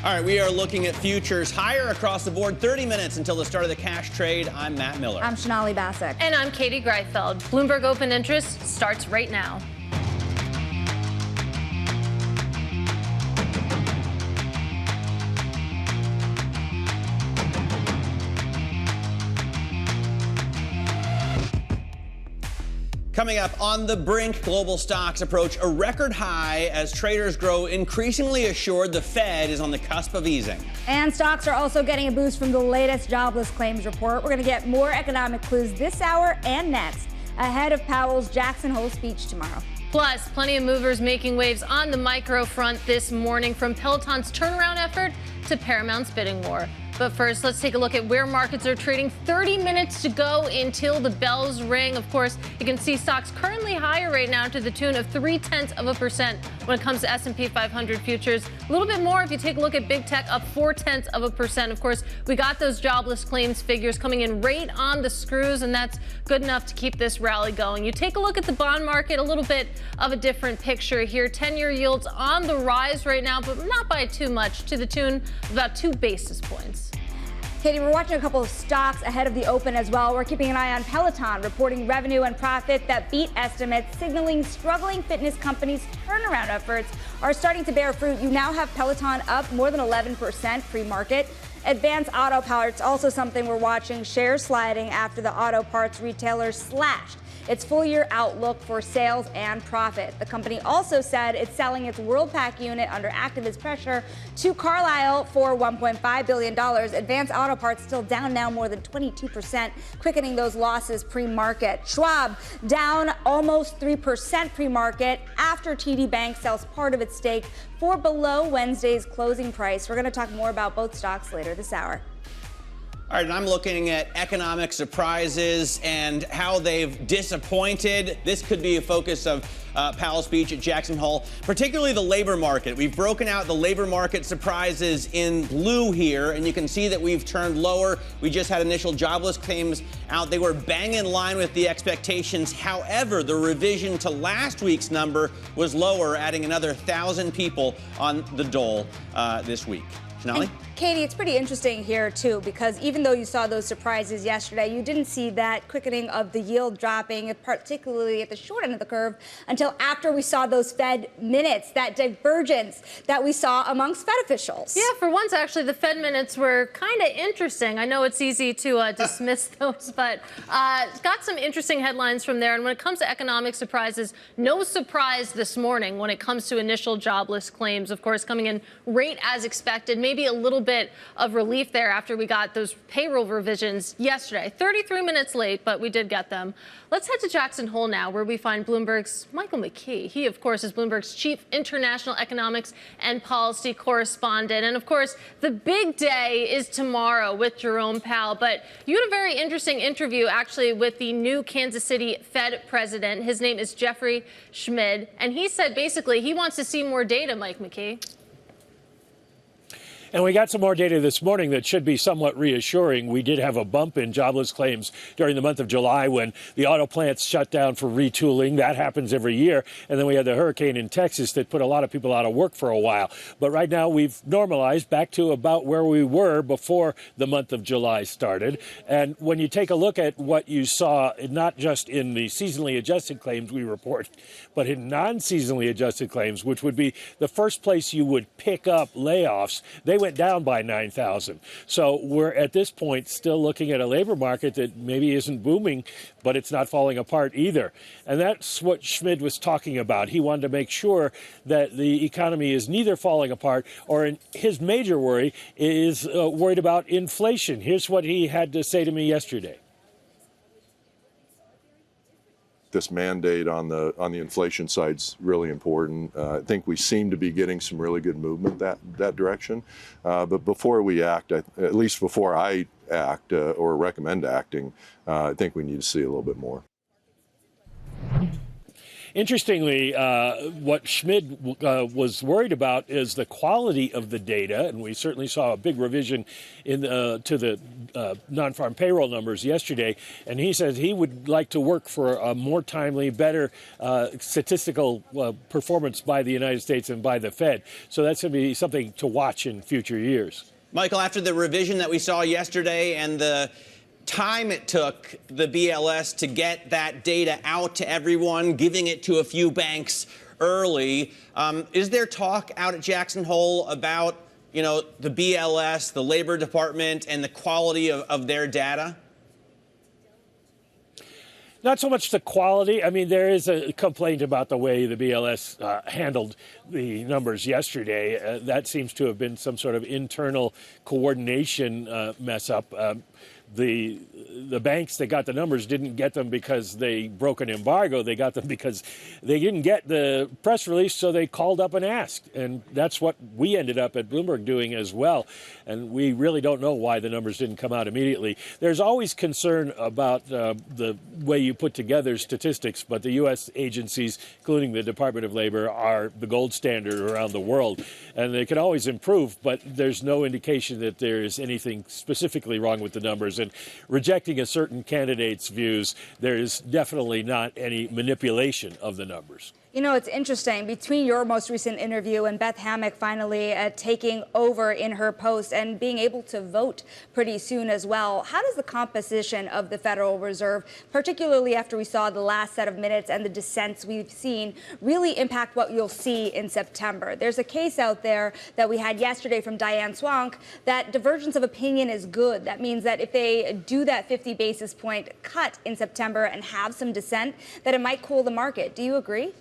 All right, we are looking at futures higher across the board. 30 minutes until the start of the cash trade. I'm Matt Miller. I'm Sonali Basak. And I'm Katie Greifeld. Bloomberg Open Interest starts right now. Coming up, on the brink, global stocks approach a record high as traders grow increasingly assured the Fed is on the cusp of easing. And stocks are also getting a boost from the latest jobless claims report. We're going to get more economic clues this hour and next, ahead of Powell's Jackson Hole speech tomorrow. Plus, plenty of movers making waves on the micro front this morning, from Peloton's turnaround effort to Paramount's bidding war. But first, let's take a look at where markets are trading. 30 minutes to go until the bells ring. Of course, you can see stocks currently higher right now to the tune of 0.3% when it comes to S&P 500 futures. A little bit more if you take a look at big tech, up 0.4%. Of course, we got those jobless claims figures coming in right on the screws, and that's good enough to keep this rally going. You take a look at the bond market, a little bit of a different picture here. 10-year yields on the rise right now, but not by too much, to the tune of about 2 basis points. Katie, we're watching a couple of stocks ahead of the open as well. We're keeping an eye on Peloton, reporting revenue and profit that beat estimates, signaling struggling fitness companies' turnaround efforts are starting to bear fruit. You now have Peloton up more than 11% pre-market. Advanced Auto Parts, also something we're watching, shares sliding after the auto parts retailer slashed its full-year outlook for sales and profit. The company also said it's selling its WorldPac unit under activist pressure to Carlyle for $1.5 billion. Advanced Auto Parts still down now more than 22%, quickening those losses pre-market. Schwab down almost 3% pre-market after TD Bank sells part of its stake for below Wednesday's closing price. We're going to talk more about both stocks later this hour. All right, and I'm looking at economic surprises and how they've disappointed. This could be a focus of Powell's speech at Jackson Hole, particularly the labor market. We've broken out the labor market surprises in blue here, and you can see that we've turned lower. We just had initial jobless claims out. They were bang in line with the expectations. However, the revision to last week's number was lower, adding another 1,000 people on the dole this week. Sonali? Katie, it's pretty interesting here, too, because even though you saw those surprises yesterday, you didn't see that quickening of the yield dropping, particularly at the short end of the curve, until after we saw those Fed minutes, that divergence that we saw amongst Fed officials. Yeah, for once, actually, the Fed minutes were kind of interesting. I know it's easy to dismiss those, but got some interesting headlines from there. And when it comes to economic surprises, no surprise this morning when it comes to initial jobless claims, of course, coming in right as expected, maybe a little bit of relief there after we got those payroll revisions yesterday. 33 minutes late, but we did get them. Let's head to Jackson Hole now, where we find Bloomberg's Michael McKee. He, of course, is Bloomberg's chief international economics and policy correspondent. And, of course, the big day is tomorrow with Jerome Powell. But you had a very interesting interview, actually, with the new Kansas City Fed president. His name is Jeffrey Schmid. And he said, basically, he wants to see more data, Mike McKee. And we got some more data this morning that should be somewhat reassuring. We did have a bump in jobless claims during the month of July when the auto plants shut down for retooling. That happens every year. And then we had the hurricane in Texas that put a lot of people out of work for a while. But right now we've normalized back to about where we were before the month of July started. And when you take a look at what you saw, not just in the seasonally adjusted claims we report, but in non-seasonally adjusted claims, which would be the first place you would pick up layoffs, they went down by 9,000. So we're at this point still looking at a labor market that maybe isn't booming, but it's not falling apart either. And that's what Schmid was talking about. He wanted to make sure that the economy is neither falling apart or his major worry is worried about inflation. Here's what he had to say to me yesterday. This mandate on the inflation side's really important. I think we seem to be getting some really good movement that direction. But before we act, at least before I act or recommend acting, I think we need to see a little bit more. Interestingly, what Schmid was worried about is the quality of the data, and we certainly saw a big revision to the non-farm payroll numbers yesterday. And he says he would like to work for a more timely, better statistical performance by the United States and by the Fed. So that's going to be something to watch in future years. Michael, after the revision that we saw yesterday and the time it took the BLS to get that data out to everyone, giving it to a few banks early, is there talk out at Jackson Hole about, the BLS, the Labor Department, and the quality of their data? Not so much the quality. I mean, there is a complaint about the way the BLS handled the numbers yesterday. That seems to have been some sort of internal coordination mess up. The banks that got the numbers didn't get them because they broke an embargo. They got them because they didn't get the press release, so they called up and asked. And that's what we ended up at Bloomberg doing as well. And we really don't know why the numbers didn't come out immediately. There's always concern about the way you put together statistics, but the U.S. agencies, including the Department of Labor, are the gold standard around the world. And they can always improve, but there's no indication that there is anything specifically wrong with the numbers. And rejecting a certain candidate's views, there is definitely not any manipulation of the numbers. It's interesting. Between your most recent interview and Beth Hammack finally taking over in her post and being able to vote pretty soon as well, how does the composition of the Federal Reserve, particularly after we saw the last set of minutes and the dissents we've seen, really impact what you'll see in September? There's a case out there that we had yesterday from Diane Swank that divergence of opinion is good. That means that if they do that 50 basis point cut in September and have some dissent, that it might cool the market. Do you agree?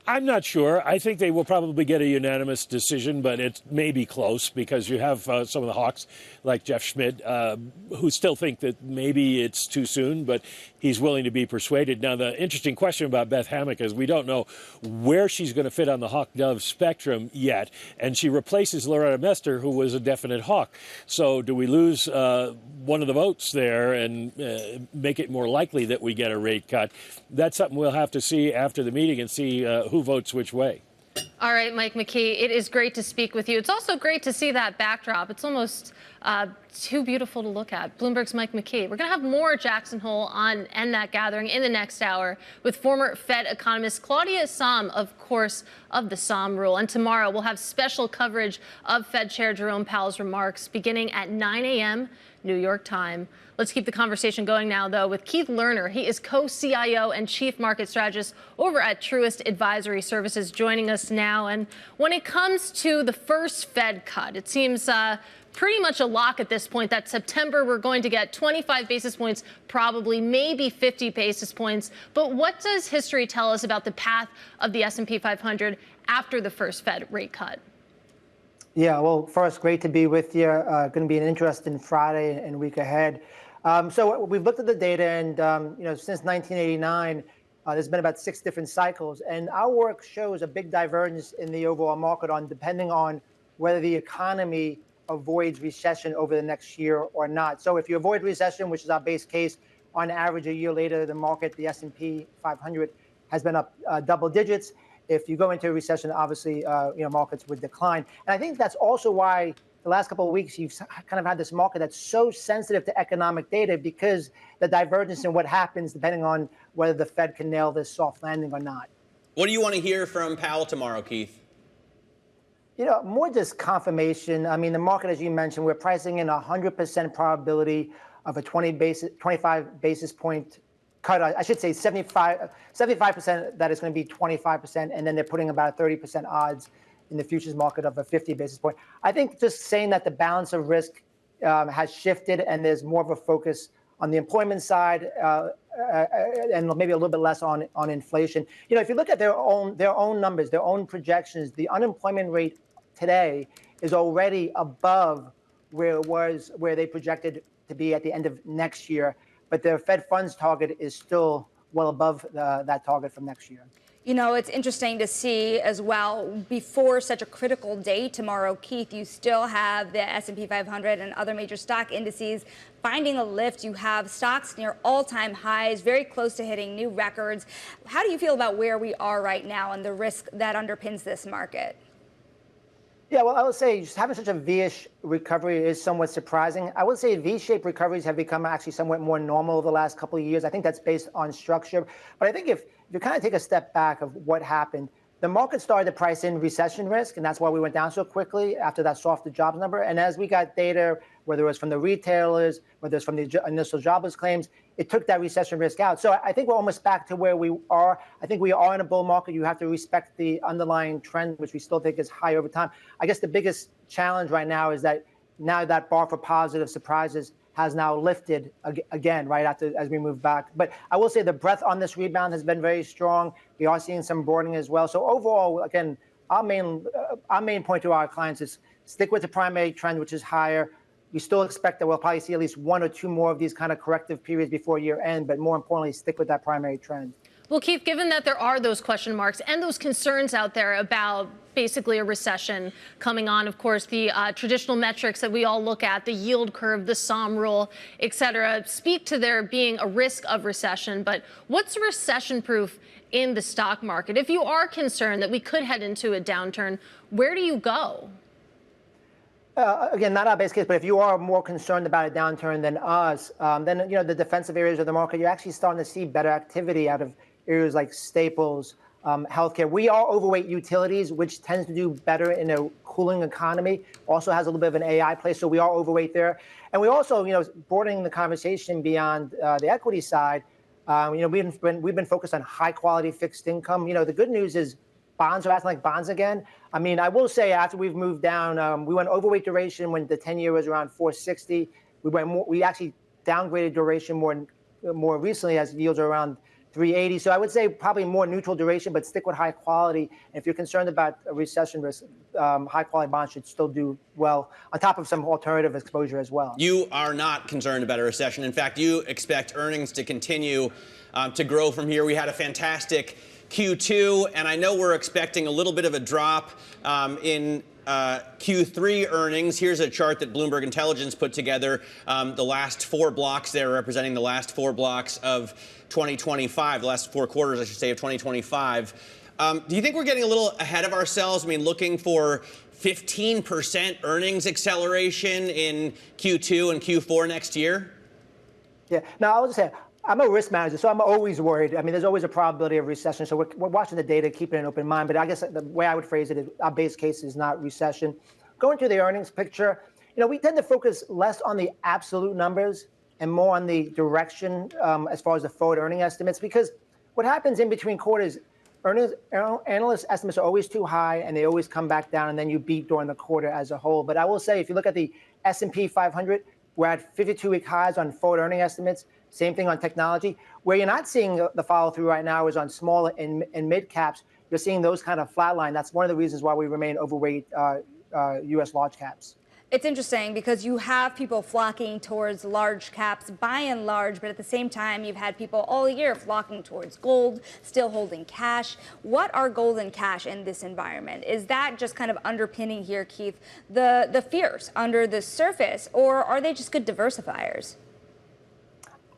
I'm not sure. I think they will probably get a unanimous decision, but it may be close because you have some of the hawks like Jeff Schmid who still think that maybe it's too soon, but he's willing to be persuaded. Now, the interesting question about Beth Hammack is we don't know where she's going to fit on the hawk-dove spectrum yet, and she replaces Loretta Mester, who was a definite hawk. So do we lose one of the votes there and make it more likely that we get a rate cut? That's something we'll have to see after the meeting and see who votes which way. All right, Mike McKee, it is great to speak with you. It's also great to see that backdrop. It's almost too beautiful to look at. Bloomberg's Mike McKee. We're going to have more Jackson Hole on End That Gathering in the next hour with former Fed economist Claudia Sahm, of course, of the Sahm rule. And tomorrow we'll have special coverage of Fed Chair Jerome Powell's remarks beginning at 9 a.m. New York time. Let's keep the conversation going now, though, with Keith Lerner. He is Co-CIO and Chief Market Strategist over at Truist Advisory Services, joining us now. And when it comes to the first Fed cut, it seems pretty much a lock at this point that September we're going to get 25 basis points, probably maybe 50 basis points. But what does history tell us about the path of the S&P 500 after the first Fed rate cut? Yeah, well, first, great to be with you. Going to be an interesting Friday and week ahead. So we've looked at the data, and since 1989, there's been about 6 different cycles, and our work shows a big divergence in the overall market depending on whether the economy avoids recession over the next year or not. So if you avoid recession, which is our base case, on average a year later, the market, the S&P 500, has been up double digits. If you go into a recession, obviously, markets would decline. And I think that's also why the last couple of weeks you've kind of had this market that's so sensitive to economic data because the divergence in what happens depending on whether the Fed can nail this soft landing or not. What do you want to hear from Powell tomorrow, Keith? More just confirmation. I mean, the market, as you mentioned, we're pricing in 100% probability of a 25 basis point cut. I should say 75% that is going to be 25%, and then they're putting about 30% odds in the futures market of a 50 basis point. I think just saying that the balance of risk has shifted and there's more of a focus on the employment side and maybe a little bit less on inflation. If you look at their own numbers, their own projections, the unemployment rate today is already above where it was, where they projected to be at the end of next year. But their Fed funds target is still well above that target from next year. You know, it's interesting to see as well, before such a critical day tomorrow, Keith, you still have the S&P 500 and other major stock indices finding a lift. You have stocks near all-time highs, very close to hitting new records. How do you feel about where we are right now and the risk that underpins this market? Yeah, well, I would say just having such a V-ish recovery is somewhat surprising. I would say V-shaped recoveries have become actually somewhat more normal over the last couple of years. I think that's based on structure. But I think if you kind of take a step back of what happened, the market started to price in recession risk, and that's why we went down so quickly after that softer jobs number. And as we got data, whether it was from the retailers, whether it's from the initial jobless claims, it took that recession risk out. So I think we're almost back to where we are. I think we are in a bull market. You have to respect the underlying trend, which we still think is high over time. I guess the biggest challenge right now is that now that bar for positive surprises has now lifted again, right after as we move back. But I will say the breadth on this rebound has been very strong. We are seeing some broadening as well. So overall, again, our main point to our clients is stick with the primary trend, which is higher. We still expect that we'll probably see at least one or two more of these kind of corrective periods before year end, but more importantly, stick with that primary trend. Well, Keith, given that there are those question marks and those concerns out there about basically a recession coming on, of course, the traditional metrics that we all look at, the yield curve, the Sahm rule, et cetera, speak to there being a risk of recession. But what's recession proof in the stock market? If you are concerned that we could head into a downturn, where do you go? Again, not our base case, but if you are more concerned about a downturn than us, then the defensive areas of the market, you're actually starting to see better activity out of areas like staples, healthcare. We are overweight utilities, which tends to do better in a cooling economy. Also has a little bit of an AI play, so we are overweight there. And we also, broadening the conversation beyond the equity side. We've been focused on high quality fixed income. The good news is bonds are acting like bonds again. I mean, I will say after we've moved down, we went overweight duration when the 10-year was around 460. We actually downgraded duration more recently as yields are around 380. So I would say probably more neutral duration, but stick with high quality. And if you're concerned about a recession risk, high quality bonds should still do well on top of some alternative exposure as well. You are not concerned about a recession. In fact, you expect earnings to continue to grow from here. We had a fantastic Q2, and I know we're expecting a little bit of a drop in Q3 earnings. Here's a chart that Bloomberg Intelligence put together. The last four blocks there representing the last four blocks of 2025, the last 4 quarters, I should say, of 2025. Do you think we're getting a little ahead of ourselves? I mean, looking for 15% earnings acceleration in Q2 and Q4 next year? Yeah, no, I was just saying, I'm a risk manager, so I'm always worried. I mean, there's always a probability of recession, so we're watching the data, keeping an open mind. But I guess the way I would phrase it is our base case is not recession. Going to the earnings picture, we tend to focus less on the absolute numbers and more on the direction as far as the forward earning estimates, because what happens in between quarters, analyst estimates are always too high and they always come back down, and then you beat during the quarter as a whole. But I will say, if you look at the S&P 500, we're at 52-week highs on forward earning estimates. Same thing on technology. Where you're not seeing the follow through right now is on small and mid caps. You're seeing those kind of flatline. That's one of the reasons why we remain overweight U.S. large caps. It's interesting because you have people flocking towards large caps by and large, but at the same time, you've had people all year flocking towards gold, still holding cash. What are gold and cash in this environment? Is that just kind of underpinning here, Keith, the fears under the surface, or are they just good diversifiers?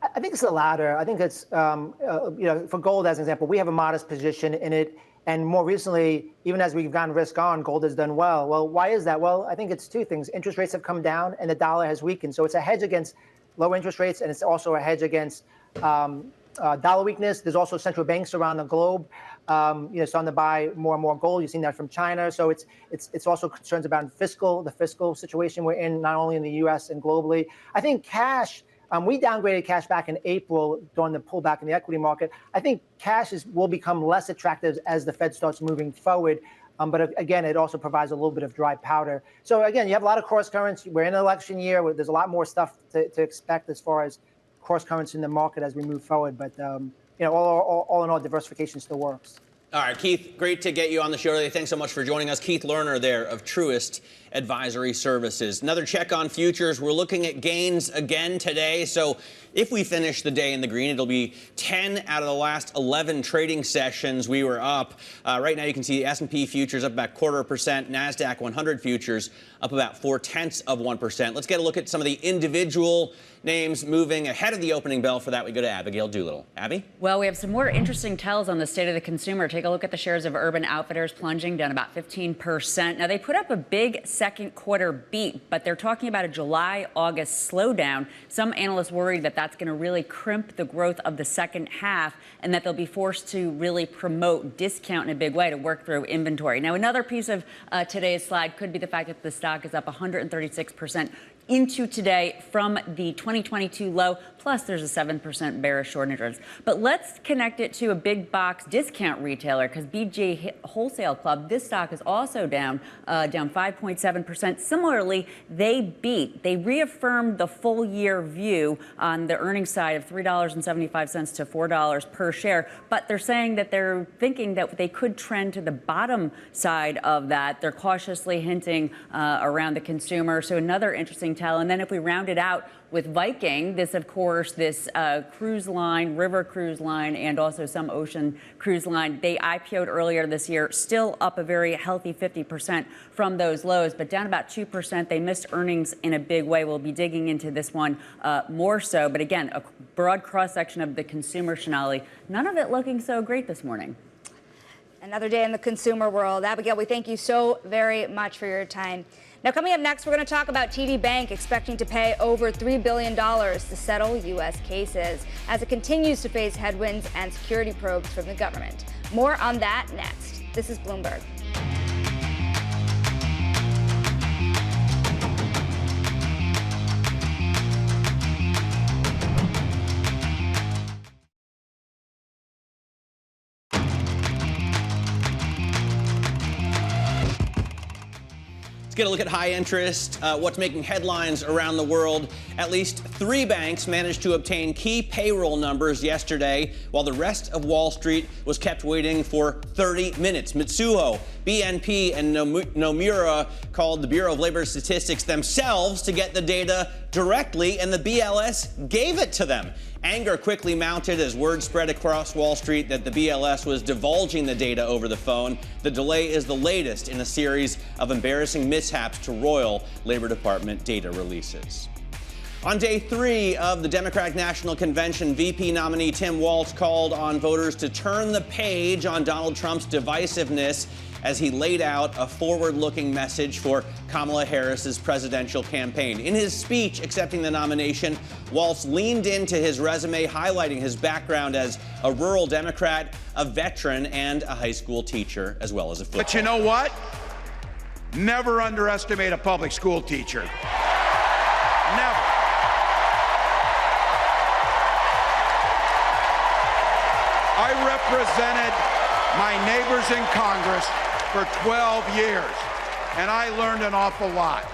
I think it's the latter. I think it's, for gold, as an example, we have a modest position in it. And more recently, even as we've gone risk on, gold has done well. Well, why is that? Well, I think it's two things. Interest rates have come down and the dollar has weakened. So it's a hedge against low interest rates, and it's also a hedge against dollar weakness. There's also central banks around the globe, starting to buy more and more gold. You've seen that from China. So it's also concerns about the fiscal situation we're in, not only in the U.S. and globally. I think cash. We downgraded cash back in April during the pullback in the equity market. I think cash will become less attractive as the Fed starts moving forward. But again, it also provides a little bit of dry powder. So again, you have a lot of cross currents. We're in an election year. There's a lot more stuff to expect as far as cross currents in the market as we move forward. But all in all, diversification still works. All right, Keith, great to get you on the show today. Thanks so much for joining us. Keith Lerner there of Truist advisory services. Another check on futures. We're looking at gains again today. So if we finish the day in the green, it'll be 10 out of the last 11 trading sessions we were up. Right now you can see the S&P futures up about 0.25%, NASDAQ 100 futures up about 0.4%. Let's get a look at some of the individual names moving ahead of the opening bell. For that, we go to Abigail Doolittle. Abby? Well, we have some more interesting tells on the state of the consumer. Take a look at the shares of Urban Outfitters plunging down about 15%. Now, they put up a big second quarter beat, but they're talking about a July-August slowdown. Some analysts worried that that's going to really crimp the growth of the second half and that they'll be forced to really promote discount in a big way to work through inventory. Now, another piece of today's slide could be the fact that the stock is up 136% into today from the 2022 low, plus there's a 7% bearish short interest. But let's connect it to a big box discount retailer, because BJ Wholesale Club, this stock is also down 5.7%. Similarly, they reaffirmed the full year view on the earnings side of $3.75 to $4 per share, but they're saying that they're thinking that they could trend to the bottom side of that. They're cautiously hinting around the consumer. So another interesting tell. And then if we round it out with Viking, this, of course, this cruise line, river cruise line, and also some ocean cruise line, they IPO'd earlier this year, still up a very healthy 50% from those lows, but down about 2%. They missed earnings in a big way. We'll be digging into this one more so. But again, a broad cross-section of the consumer, Sonali, none of it looking so great this morning. Another day in the consumer world. Abigail, we thank you so very much for your time. Now, coming up next, we're going to talk about TD Bank expecting to pay over $3 billion to settle U.S. cases as it continues to face headwinds and security probes from the government. More on that next. This is Bloomberg. Let's get a look at high interest, what's making headlines around the world. At least 3 banks managed to obtain key payroll numbers yesterday, while the rest of Wall Street was kept waiting for 30 minutes. Mitsuho, BNP, and Nomura called the Bureau of Labor Statistics themselves to get the data directly, and the BLS gave it to them. Anger quickly mounted as word spread across Wall Street that the BLS was divulging the data over the phone. The delay is the latest in a series of embarrassing mishaps to Royal Labor Department data releases. On day 3 of the Democratic National Convention, VP nominee Tim Walz called on voters to turn the page on Donald Trump's divisiveness as he laid out a forward-looking message for Kamala Harris's presidential campaign. In his speech accepting the nomination, Walz leaned into his resume, highlighting his background as a rural Democrat, a veteran, and a high school teacher, as well as a football. But you know what? Never underestimate a public school teacher. Never. I represented my neighbors in Congress for 12 years, and I learned an awful lot.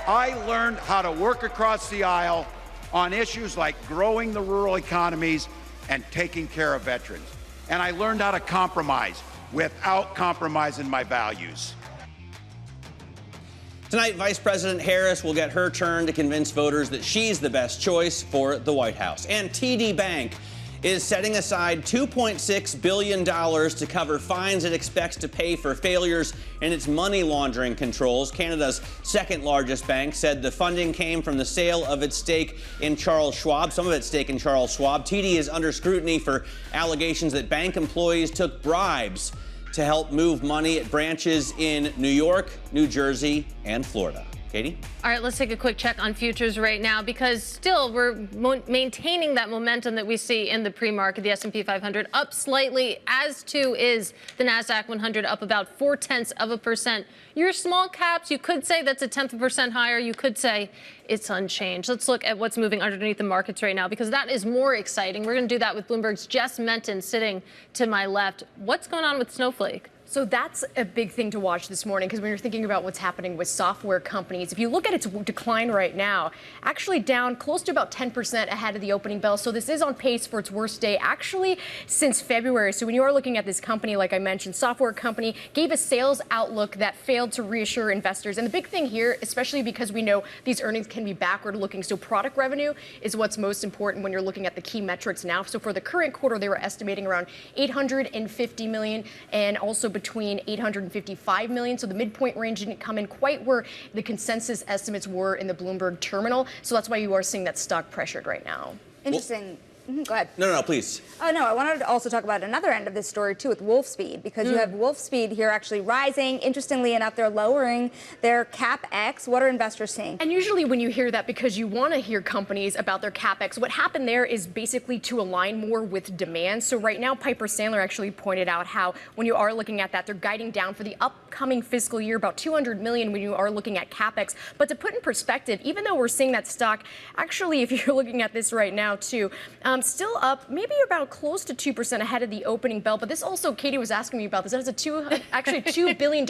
I learned how to work across the aisle on issues like growing the rural economies and taking care of veterans. And I learned how to compromise without compromising my values. Tonight, Vice President Harris will get her turn to convince voters that she's the best choice for the White House. And TD Bank is setting aside $2.6 billion to cover fines it expects to pay for failures in its money laundering controls. Canada's second largest bank said the funding came from the sale of its stake in Charles Schwab, some of its stake in Charles Schwab. TD is under scrutiny for allegations that bank employees took bribes to help move money at branches in New York, New Jersey, and Florida. Katie? All right, let's take a quick check on futures right now, because still we're maintaining that momentum that we see in the pre-market. The S&P 500 up slightly, as too is the NASDAQ 100 up about 0.4%. Your small caps, you could say that's 0.1% higher. You could say it's unchanged. Let's look at what's moving underneath the markets right now, because that is more exciting. We're going to do that with Bloomberg's Jess Menton sitting to my left. What's going on with Snowflake? So that's a big thing to watch this morning, because when you're thinking about what's happening with software companies, if you look at its decline right now, actually down close to about 10% ahead of the opening bell. So this is on pace for its worst day actually since February. So when you are looking at this company, like I mentioned, software company gave a sales outlook that failed to reassure investors. And the big thing here, especially because we know these earnings can be backward looking. So product revenue is what's most important when you're looking at the key metrics now. So for the current quarter, they were estimating around $850 million and also between $855 million. So the midpoint range didn't come in quite where the consensus estimates were in the Bloomberg terminal. So that's why you are seeing that stock pressured right now. Interesting. Go ahead. No, please. Oh, no, I wanted to also talk about another end of this story, too, with Wolfspeed, because you have Wolfspeed here actually rising. Interestingly enough, they're lowering their CapEx. What are investors seeing? And usually when you hear that, because you want to hear companies about their CapEx, what happened there is basically to align more with demand. So right now, Piper Sandler actually pointed out how when you are looking at that, they're guiding down for the upcoming fiscal year about $200 million when you are looking at CapEx. But to put in perspective, even though we're seeing that stock, actually, if you're looking at this right now, too, still up maybe about close to 2% ahead of the opening bell. But this also, Katie was asking me about this. That is actually $2 billion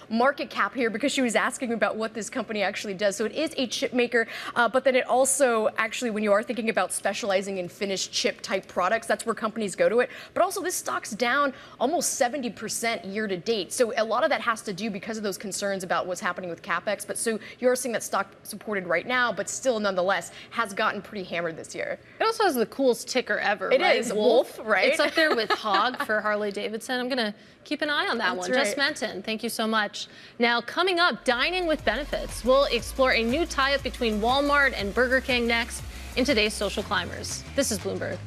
market cap here, because she was asking me about what this company actually does. So it is a chip maker, but then it also actually, when you are thinking about specializing in finished chip type products, that's where companies go to it. But also this stock's down almost 70% year to date. So a lot of that has to do because of those concerns about what's happening with CapEx. But so you're seeing that stock supported right now, but still nonetheless has gotten pretty hammered this year. It also has the coolest ticker ever. It right? is Wolf, right? It's up there with Hog for Harley Davidson. I'm going to keep an eye on that That's one. right. Just Menton, thank you so much. Now, coming up, dining with benefits. We'll explore a new tie-up between Walmart and Burger King next in today's Social Climbers. This is Bloomberg.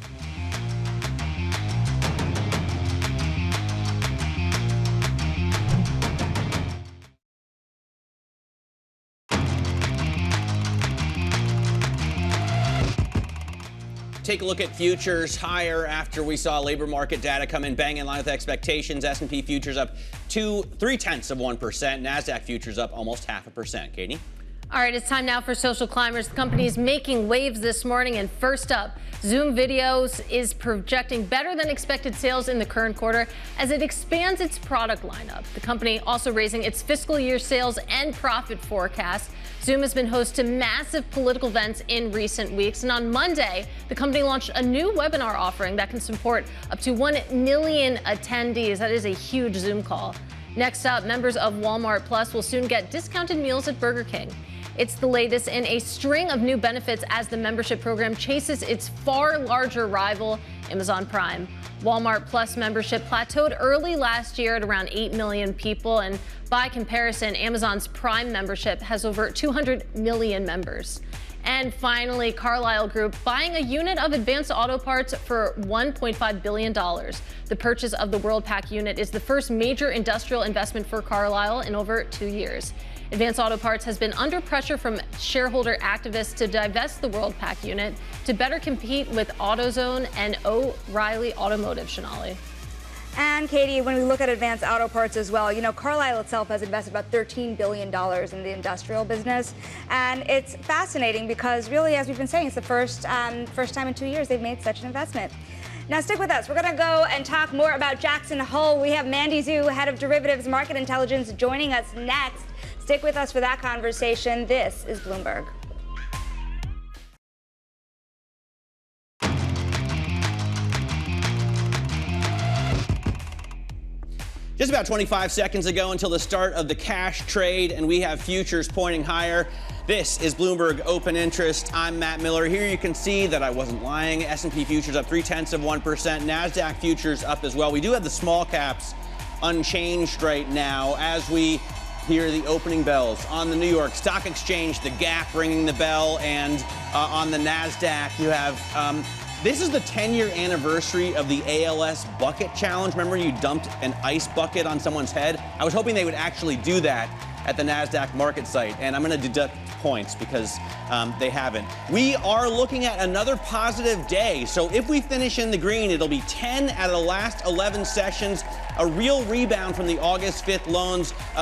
Take a look at futures higher after we saw labor market data come in bang in line with expectations. S&P futures up 0.3%. NASDAQ futures up almost 0.5%. Katie? All right, it's time now for Social Climbers. The company's making waves this morning. And first up, Zoom Videos is projecting better than expected sales in the current quarter as it expands its product lineup. The company also raising its fiscal year sales and profit forecast. Zoom has been host to massive political events in recent weeks. And on Monday, the company launched a new webinar offering that can support up to 1 million attendees. That is a huge Zoom call. Next up, members of Walmart Plus will soon get discounted meals at Burger King. It's the latest in a string of new benefits as the membership program chases its far larger rival, Amazon Prime. Walmart Plus membership plateaued early last year at around 8 million people, and by comparison, Amazon's Prime membership has over 200 million members. And finally, Carlyle Group buying a unit of Advanced Auto Parts for $1.5 billion. The purchase of the Worldpac unit is the first major industrial investment for Carlyle in over 2 years. Advanced Auto Parts has been under pressure from shareholder activists to divest the Worldpac unit to better compete with AutoZone and O'Reilly Automotive. Sonali. And Katie, when we look at Advanced Auto Parts as well, you know, Carlyle itself has invested about $13 billion in the industrial business. And it's fascinating because really, as we've been saying, it's the first time in 2 years they've made such an investment. Now stick with us. We're going to go and talk more about Jackson Hole. We have Mandy Zhu, head of derivatives market intelligence, joining us next. Stick with us for that conversation. This is Bloomberg. Just about 25 seconds ago until the start of the cash trade, and we have futures pointing higher. This is Bloomberg Open Interest. I'm Matt Miller. Here you can see that I wasn't lying. S&P futures up 0.3%. NASDAQ futures up as well. We do have the small caps unchanged right now as we hear the opening bells on the New York Stock Exchange, the Gap ringing the bell, and on the NASDAQ you have this is the 10-year anniversary of the ALS bucket challenge. Remember you dumped an ice bucket on someone's head? I was hoping they would actually do that at the NASDAQ market site, and I'm going to deduct points because they haven't. We are looking at another positive day. So if we finish in the green, it'll be 10 out of the last 11 sessions. A real rebound from the August 5th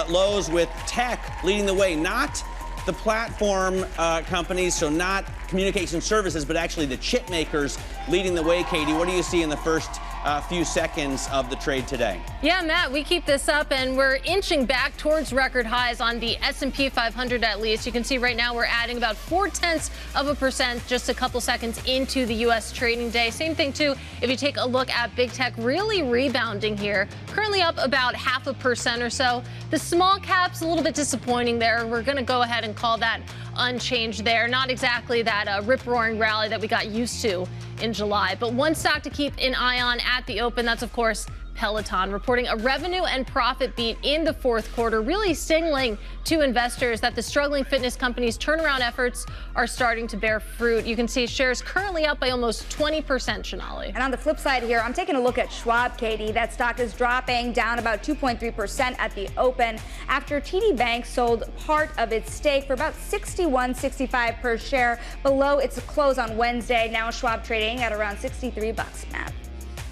lows with tech leading the way, not the platform companies, so not communication services, but actually the chip makers leading the way. Katie, what do you see in the first few seconds of the trade today. Yeah, Matt, we keep this up and we're inching back towards record highs on the S&P 500 at least. You can see right now we're adding about 0.4% just a couple seconds into the U.S. trading day. Same thing, too, if you take a look at big tech, really rebounding here. Currently up about 0.5% or so. The small caps, a little bit disappointing there. We're going to go ahead and call that unchanged there. Not exactly that rip-roaring rally that we got used to in July. But one stock to keep an eye on at the open, that's, of course, Peloton, reporting a revenue and profit beat in the fourth quarter, really signaling to investors that the struggling fitness company's turnaround efforts are starting to bear fruit. You can see shares currently up by almost 20%, Sonali. And on the flip side here, I'm taking a look at Schwab, Katie. That stock is dropping down about 2.3% at the open after TD Bank sold part of its stake for about $61.65 per share, below its close on Wednesday. Now Schwab trading at around $63, Matt.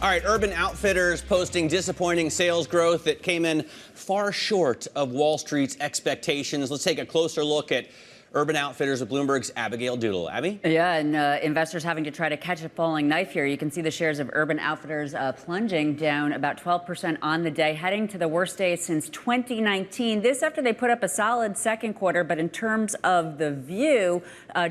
All right, Urban Outfitters posting disappointing sales growth that came in far short of Wall Street's expectations. Let's take a closer look at Urban Outfitters with Bloomberg's Abigail Doodle. Abby? Yeah, and investors having to try to catch a falling knife here. You can see the shares of Urban Outfitters plunging down about 12% on the day, heading to the worst day since 2019. This after they put up a solid second quarter, but in terms of the view,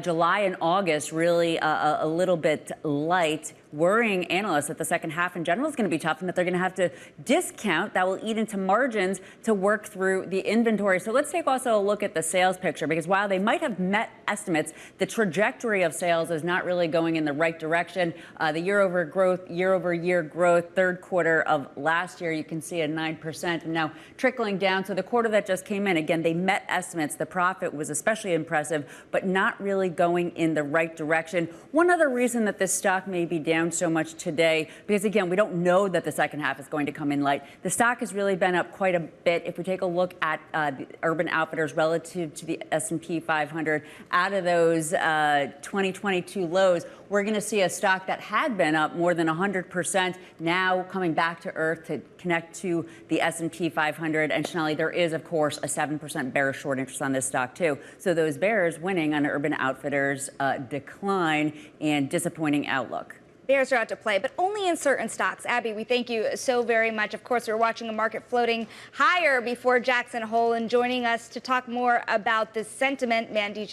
July and August really a little bit light, worrying analysts that the second half in general is going to be tough and that they're going to have to discount. That will eat into margins to work through the inventory. So let's take also a look at the sales picture, because while they might have met estimates, the trajectory of sales is not really going in the right direction. The year-over-year growth, third quarter of last year, you can see a 9%, and now trickling down. So the quarter that just came in, again, they met estimates. The profit was especially impressive, but not really going in the right direction. One other reason that this stock may be down so much today, because again, we don't know that the second half is going to come in light. The stock has really been up quite a bit. If we take a look at the Urban Outfitters relative to the S&P 500, out of those 2022 lows, we're going to see a stock that had been up more than 100% now coming back to earth to connect to the S&P 500. And Sonali, there is, of course, a 7% bearish short interest on this stock, too. So those bears winning on Urban Outfitters decline and disappointing outlook. Bears are out to play, but only in certain stocks. Abby, we thank you so very much. Of course, we're watching a market floating higher before Jackson Hole, and joining us to talk more about this sentiment, Mandy,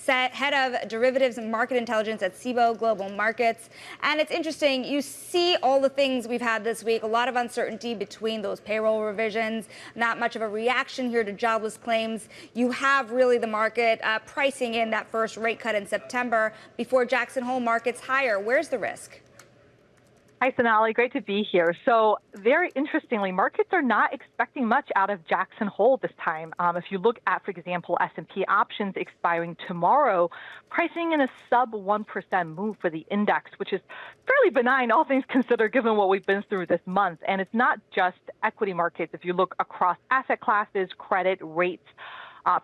head of derivatives and market intelligence at Cboe Global Markets. And it's interesting, you see all the things we've had this week, a lot of uncertainty between those payroll revisions, not much of a reaction here to jobless claims. You have really the market pricing in that first rate cut in September before Jackson Hole markets higher. Where's the risk? Hi, Sonali. Great to be here. So very interestingly, markets are not expecting much out of Jackson Hole this time. If you look at, for example, S&P options expiring tomorrow, pricing in a sub 1% move for the index, which is fairly benign, all things considered, given what we've been through this month. And it's not just equity markets. If you look across asset classes, credit, rates,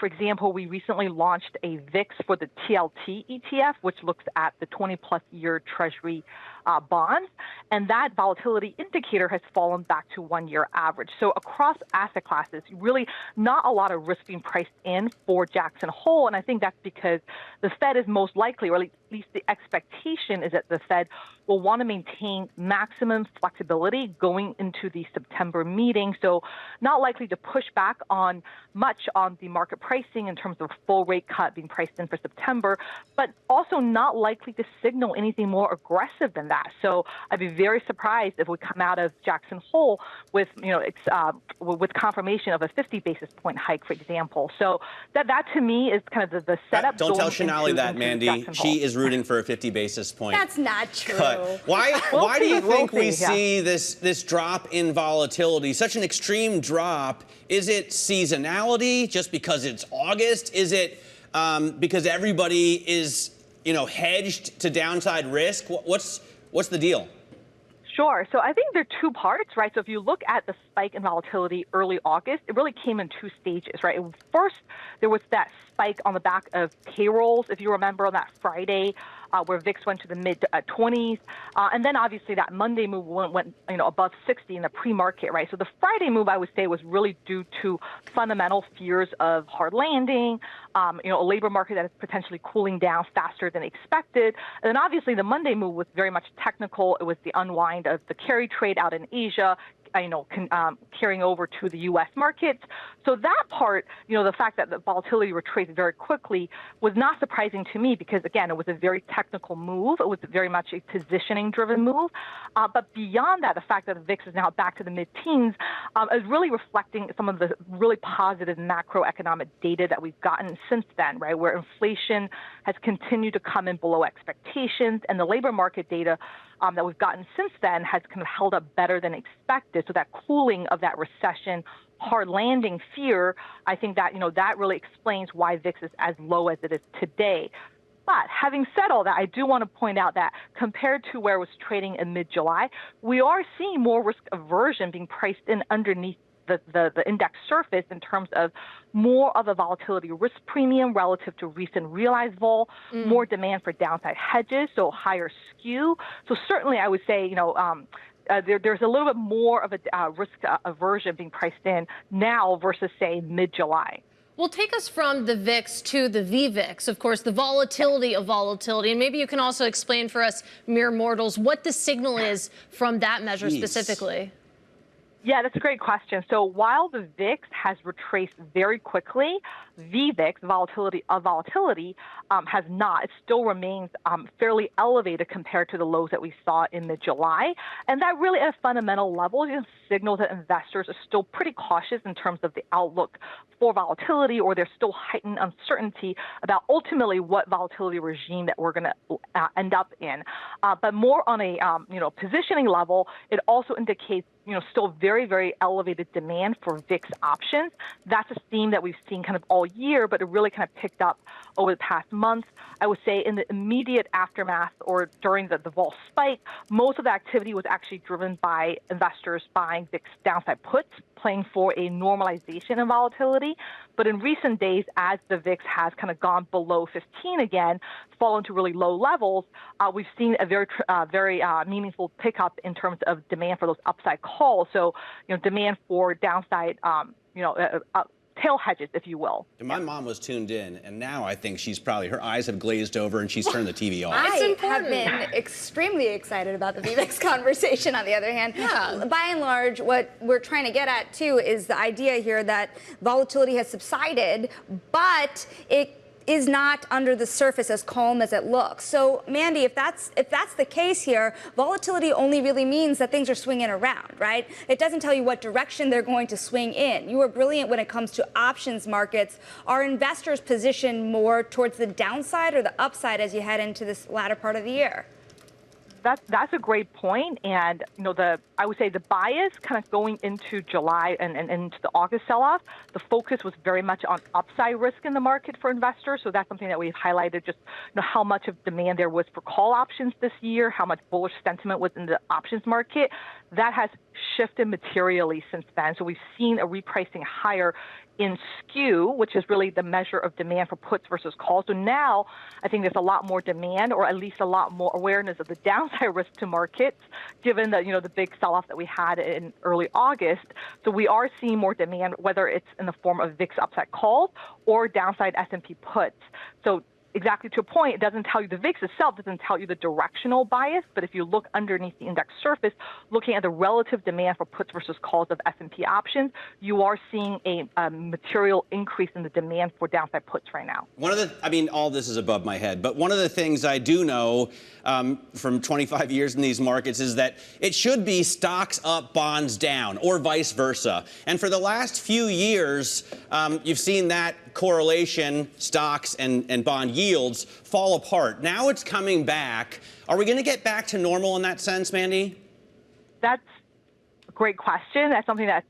for example, we recently launched a VIX for the TLT ETF, which looks at the 20-plus year Treasury bonds, and that volatility indicator has fallen back to one-year average. So across asset classes, really not a lot of risk being priced in for Jackson Hole, and I think that's because the Fed is most likely, or at least the expectation is that the Fed will want to maintain maximum flexibility going into the September meeting. So not likely to push back on much on the market pricing in terms of full rate cut being priced in for September, but also not likely to signal anything more aggressive than that. So I'd be very surprised if we come out of Jackson Hole with, with confirmation of a 50 basis point hike, for example. So that to me is kind of the setup. Don't tell Sonali that, Mandy. She is rooting for a 50 basis point. That's not true. Cut. Why do you think we see this drop in volatility, such an extreme drop? Is it seasonality, just because it's August? Is it because everybody is, hedged to downside risk? What's the deal? Sure. So I think there are two parts, right? So if you look at the spike in volatility early August, it really came in two stages, right? First, there was that spike on the back of payrolls. If you remember on that Friday, where VIX went to the mid-20s. And then obviously that Monday move went above 60 in the pre-market, right? So the Friday move, I would say, was really due to fundamental fears of hard landing, a labor market that is potentially cooling down faster than expected. And then obviously the Monday move was very much technical. It was the unwind of the carry trade out in Asia, carrying over to the U.S. markets. So that part, the fact that the volatility retraced very quickly was not surprising to me because, again, it was a very technical move. It was very much a positioning-driven move. But beyond that, the fact that the VIX is now back to the mid-teens is really reflecting some of the really positive macroeconomic data that we've gotten since then, right, where inflation has continued to come in below expectations, and the labor market data that we've gotten since then has kind of held up better than expected. So that cooling of that recession, hard landing fear, I think that, that really explains why VIX is as low as it is today. But having said all that, I do want to point out that compared to where it was trading in mid-July, we are seeing more risk aversion being priced in underneath the index surface in terms of more of a volatility risk premium relative to recent realized vol, more demand for downside hedges, so higher skew. So certainly I would say, there's a little bit more of a risk aversion being priced in now versus, say, mid-July. Well, take us from the VIX to the VVIX, of course, the volatility of volatility. And maybe you can also explain for us mere mortals what the signal is from that measure specifically. Yeah, that's a great question. So while the VIX has retraced very quickly, VVIX, volatility of volatility, has not. It still remains fairly elevated compared to the lows that we saw in mid-July. And that really, at a fundamental level, signals that investors are still pretty cautious in terms of the outlook for volatility, or there's still heightened uncertainty about ultimately what volatility regime that we're going to end up in. But more on a positioning level, it also indicates still very, very elevated demand for VIX options. That's a theme that we've seen kind of all year, but it really kind of picked up over the past month. I would say in the immediate aftermath or during the vol spike, most of the activity was actually driven by investors buying VIX downside puts, playing for a normalization in volatility. But in recent days, as the VIX has kind of gone below 15 again, fallen to really low levels, we've seen a very meaningful pickup in terms of demand for those upside calls. So, demand for downside, tail hedges, if you will. My mom was tuned in, and now I think her eyes have glazed over and she's turned the TV off. I have been extremely excited about the VVIX conversation, on the other hand. Yeah. By and large, what we're trying to get at, too, is the idea here that volatility has subsided, but it is not under the surface as calm as it looks. So, Mandy, if that's the case here, volatility only really means that things are swinging around, right? It doesn't tell you what direction they're going to swing in. You are brilliant when it comes to options markets. Are investors positioned more towards the downside or the upside as you head into this latter part of the year? That's a great point. And, I would say the bias kind of going into July and into the August sell-off, the focus was very much on upside risk in the market for investors. So that's something that we've highlighted, just how much of demand there was for call options this year, how much bullish sentiment was in the options market. That has shifted materially since then. So we've seen a repricing higher in skew, which is really the measure of demand for puts versus calls. So now I think there's a lot more demand, or at least a lot more awareness of the downside risk to markets, given that, the big sell-off that we had in early August. So we are seeing more demand, whether it's in the form of VIX upside calls or downside S&P puts. So exactly to your point, it doesn't tell you, the VIX itself doesn't tell you the directional bias, but if you look underneath the index surface, looking at the relative demand for puts versus calls of S&P options, you are seeing a material increase in the demand for downside puts right now. All this is above my head, but one of the things I do know from 25 years in these markets is that it should be stocks up, bonds down, or vice versa. And for the last few years, you've seen that correlation, stocks and bond yields, fall apart. Now it's coming back. Are we going to get back to normal in that sense, Mandy? That's a great question. That's something that's,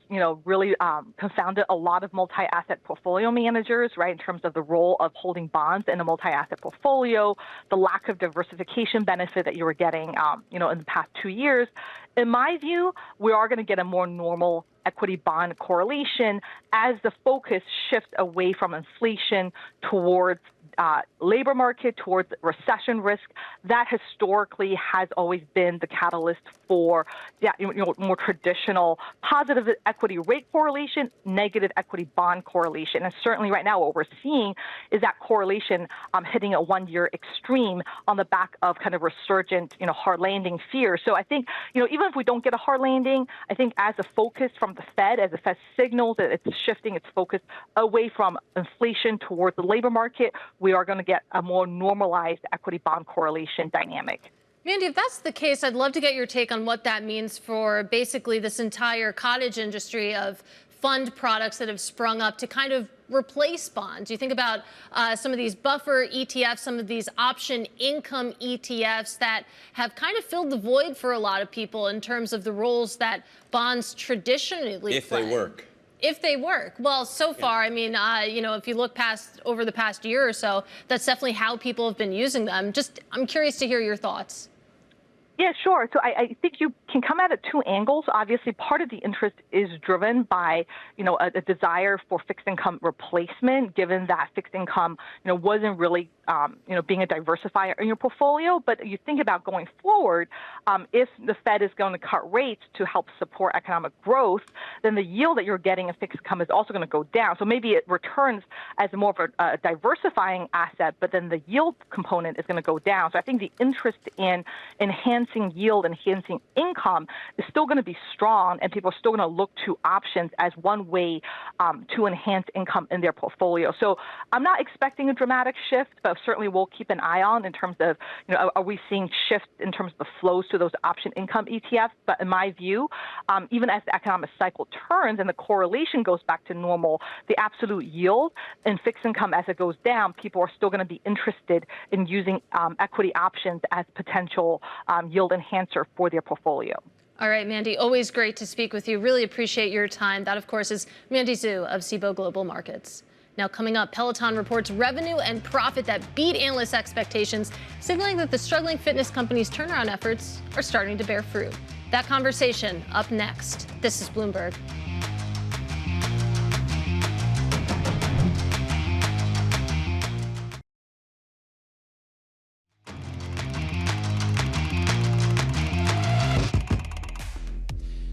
really confounded a lot of multi-asset portfolio managers, right, in terms of the role of holding bonds in a multi-asset portfolio, the lack of diversification benefit that you were getting, in the past 2 years. In my view, we are going to get a more normal equity bond correlation as the focus shifts away from inflation towards labor market, towards recession risk. That historically has always been the catalyst for more traditional positive equity rate correlation, negative equity bond correlation. And certainly right now what we're seeing is that correlation hitting a one-year extreme on the back of kind of resurgent, hard landing fears. So I think, even if we don't get a hard landing, I think as a focus from the Fed, as the Fed signals that it's shifting its focus away from inflation towards the labor market, we are going to get a more normalized equity bond correlation dynamic. Mandy, if that's the case, I'd love to get your take on what that means for basically this entire cottage industry of fund products that have sprung up to kind of replace bonds. You think about some of these buffer ETFs, some of these option income ETFs that have kind of filled the void for a lot of people in terms of the roles that bonds traditionally play. If they work. If they work. Well, so far, I mean, if you look over the past year or so, that's definitely how people have been using them. I'm curious to hear your thoughts. Yeah, sure. So I think you can come at it two angles. Obviously, part of the interest is driven by, a desire for fixed income replacement, given that fixed income, wasn't really, being a diversifier in your portfolio. But you think about going forward, if the Fed is going to cut rates to help support economic growth, then the yield that you're getting in fixed income is also going to go down. So maybe it returns as more of a diversifying asset, but then the yield component is going to go down. So I think the interest in enhancing yield, enhancing income is still going to be strong, and people are still going to look to options as one way to enhance income in their portfolio. So I'm not expecting a dramatic shift, but certainly we'll keep an eye on in terms of, are we seeing shifts in terms of the flows to those option income ETFs? But in my view, even as the economic cycle turns and the correlation goes back to normal, the absolute yield in fixed income as it goes down, people are still going to be interested in using equity options as potential yield enhancer for their portfolio. All right, Mandy, always great to speak with you. Really appreciate your time. That, of course, is Mandy Zhu of Cboe Global Markets. Now, coming up, Peloton reports revenue and profit that beat analyst expectations, signaling that the struggling fitness company's turnaround efforts are starting to bear fruit. That conversation up next. This is Bloomberg.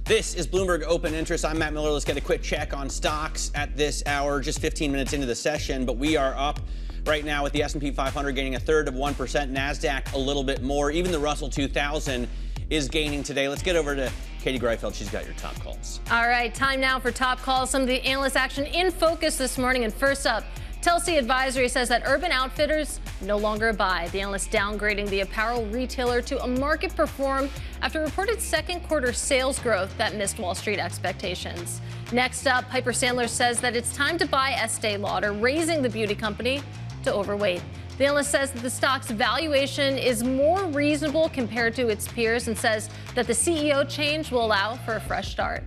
This is Bloomberg Open Interest. I'm Matt Miller. Let's get a quick check on stocks at this hour, just 15 minutes into the session. But we are up right now with the S&P 500 gaining 1/3%, NASDAQ a little bit more. Even the Russell 2000 is gaining today. Let's get over to Katie Greifeld. She's got your top calls. All right, time now for top calls. Some of the analyst action in focus this morning. And first up, Telsey Advisory says that Urban Outfitters no longer a buy. The analyst downgrading the apparel retailer to a market perform after reported second quarter sales growth that missed Wall Street expectations. Next up, Piper Sandler says that it's time to buy Estee Lauder, raising the beauty company to overweight. The analyst says that the stock's valuation is more reasonable compared to its peers and says that the CEO change will allow for a fresh start.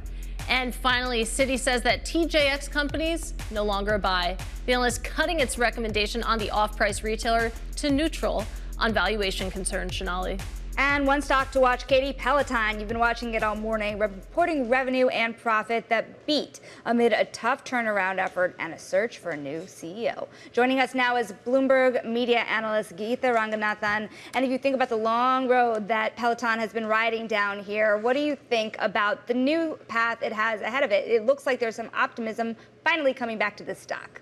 And finally, Citi says that TJX companies no longer a buy. The analyst cutting its recommendation on the off-price retailer to neutral on valuation concerns. Sonali. And one stock to watch, Katie, Peloton. You've been watching it all morning, reporting revenue and profit that beat amid a tough turnaround effort and a search for a new CEO. Joining us now is Bloomberg media analyst Geetha Ranganathan. And if you think about the long road that Peloton has been riding down here, what do you think about the new path it has ahead of it? It looks like there's some optimism finally coming back to this stock.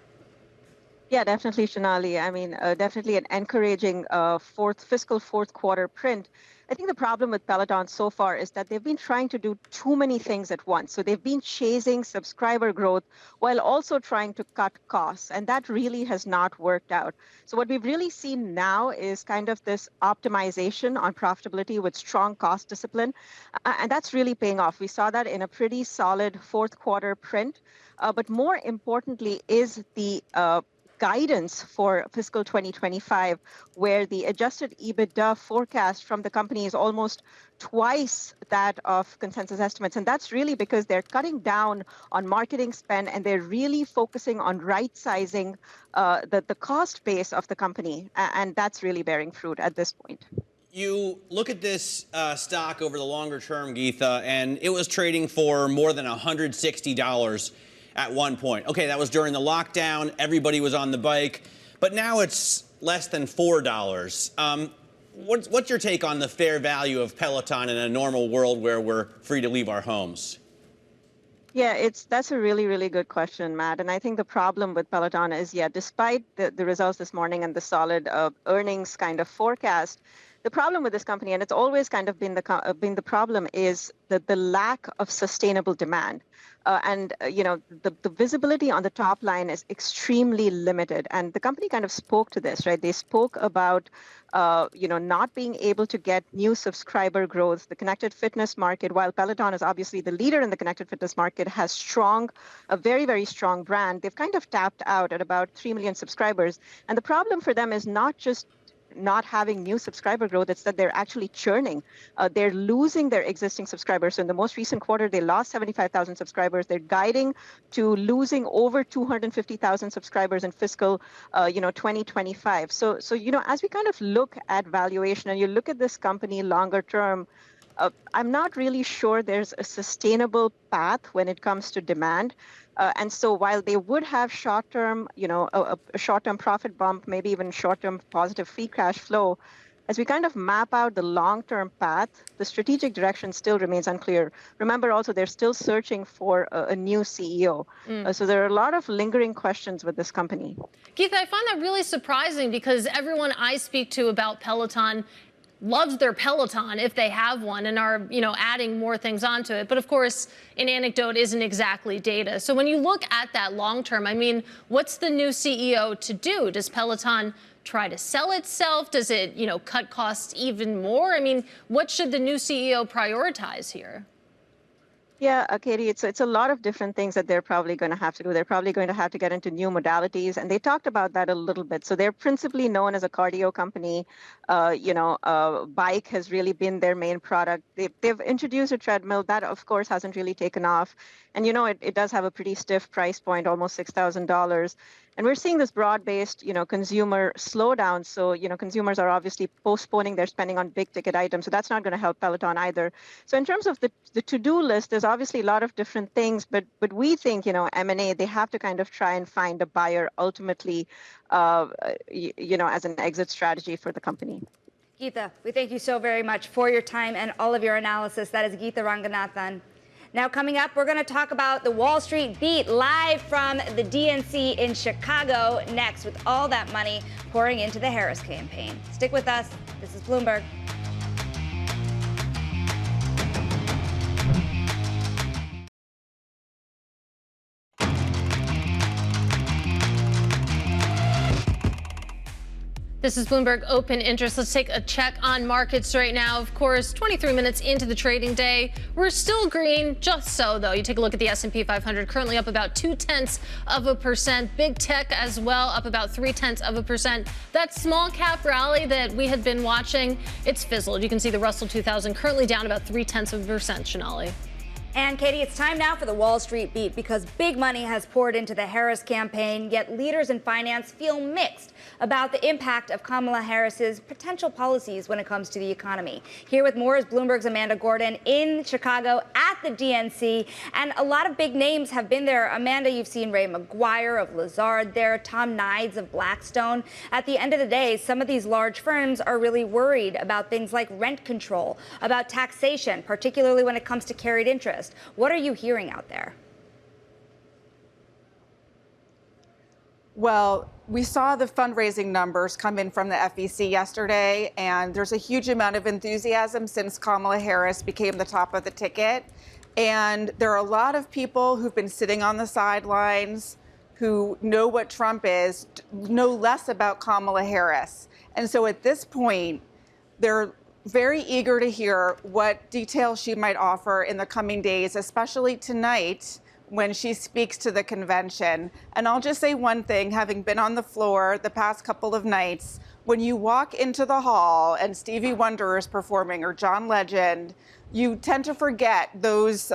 Yeah, definitely, Sonali. I mean, definitely an encouraging fiscal fourth quarter print. I think the problem with Peloton so far is that they've been trying to do too many things at once. So they've been chasing subscriber growth while also trying to cut costs. And that really has not worked out. So what we've really seen now is kind of this optimization on profitability with strong cost discipline. And that's really paying off. We saw that in a pretty solid fourth quarter print. But more importantly is the guidance for fiscal 2025, where the adjusted EBITDA forecast from the company is almost twice that of consensus estimates. And that's really because they're cutting down on marketing spend and they're really focusing on right-sizing the cost base of the company. And that's really bearing fruit at this point. You look at this stock over the longer term, Geetha, and it was trading for more than $160 at one point. Okay, that was during the lockdown. Everybody was on the bike. but now it's less than $4. What's your take on the fair value of Peloton in a normal world where we're free to leave our homes? Yeah, that's a really, really good question, Matt. And I think the problem with Peloton is, despite the results this morning and the solid earnings kind of forecast, the problem with this company, and it's always kind of been the problem, is the lack of sustainable demand. The visibility on the top line is extremely limited. And the company kind of spoke to this, right? They spoke about, not being able to get new subscriber growth. The connected fitness market, while Peloton is obviously the leader in the connected fitness market, has a very, very strong brand. They've kind of tapped out at about 3 million subscribers. And the problem for them is not just not having new subscriber growth, it's that they're actually churning. They're losing their existing subscribers. So in the most recent quarter, they lost 75,000 subscribers. They're guiding to losing over 250,000 subscribers in fiscal, 2025. So, as we kind of look at valuation and you look at this company longer term, I'm not really sure there's a sustainable path when it comes to demand. And so while they would have short-term, a short-term profit bump, maybe even short-term positive free cash flow, as we kind of map out the long-term path, the strategic direction still remains unclear. Remember also, they're still searching for a new CEO. So there are a lot of lingering questions with this company. Geetha, I find that really surprising because everyone I speak to about Peloton loves their Peloton if they have one and are, adding more things onto it. But of course, an anecdote isn't exactly data. So when you look at that long term, what's the new CEO to do? Does Peloton try to sell itself? Does it, cut costs even more? What should the new CEO prioritize here? Yeah, Katie, it's a lot of different things that they're probably going to have to do. They're probably going to have to get into new modalities, and they talked about that a little bit. So they're principally known as a cardio company. Bike has really been their main product. They've introduced a treadmill that, of course, hasn't really taken off. And, it does have a pretty stiff price point, almost $6,000. And we're seeing this broad-based, consumer slowdown. So, consumers are obviously postponing their spending on big-ticket items. So that's not going to help Peloton either. So in terms of the to-do list, there's obviously a lot of different things. But we think, M&A, they have to kind of try and find a buyer ultimately, as an exit strategy for the company. Geetha, we thank you so very much for your time and all of your analysis. That is Geetha Ranganathan. Now, coming up, we're going to talk about the Wall Street beat live from the DNC in Chicago next, with all that money pouring into the Harris campaign. Stick with us. This is Bloomberg. This is Bloomberg Open Interest. Let's take a check on markets right now. Of course, 23 minutes into the trading day, we're still green, just so though. You take a look at the S&P 500, currently up about 0.2%. Big tech as well, up about 0.3%. That small cap rally that we had been watching, it's fizzled. You can see the Russell 2000 currently down about 0.3%, Sonali. And Katie, it's time now for the Wall Street beat, because big money has poured into the Harris campaign, yet leaders in finance feel mixed about the impact of Kamala Harris's potential policies when it comes to the economy. Here with more is Bloomberg's Amanda Gordon in Chicago at the DNC, and a lot of big names have been there. Amanda, you've seen Ray McGuire of Lazard there, Tom Nides of Blackstone. At the end of the day, some of these large firms are really worried about things like rent control, about taxation, particularly when it comes to carried interest. What are you hearing out there? Well, we saw the fundraising numbers come in from the FEC yesterday, and there's a huge amount of enthusiasm since Kamala Harris became the top of the ticket. And there are a lot of people who've been sitting on the sidelines who know what Trump is, know less about Kamala Harris. And so at this point, they're very eager to hear what details she might offer in the coming days, especially tonight when she speaks to the convention. And I'll just say one thing, having been on the floor the past couple of nights, when you walk into the hall and Stevie Wonder is performing or John Legend, you tend to forget those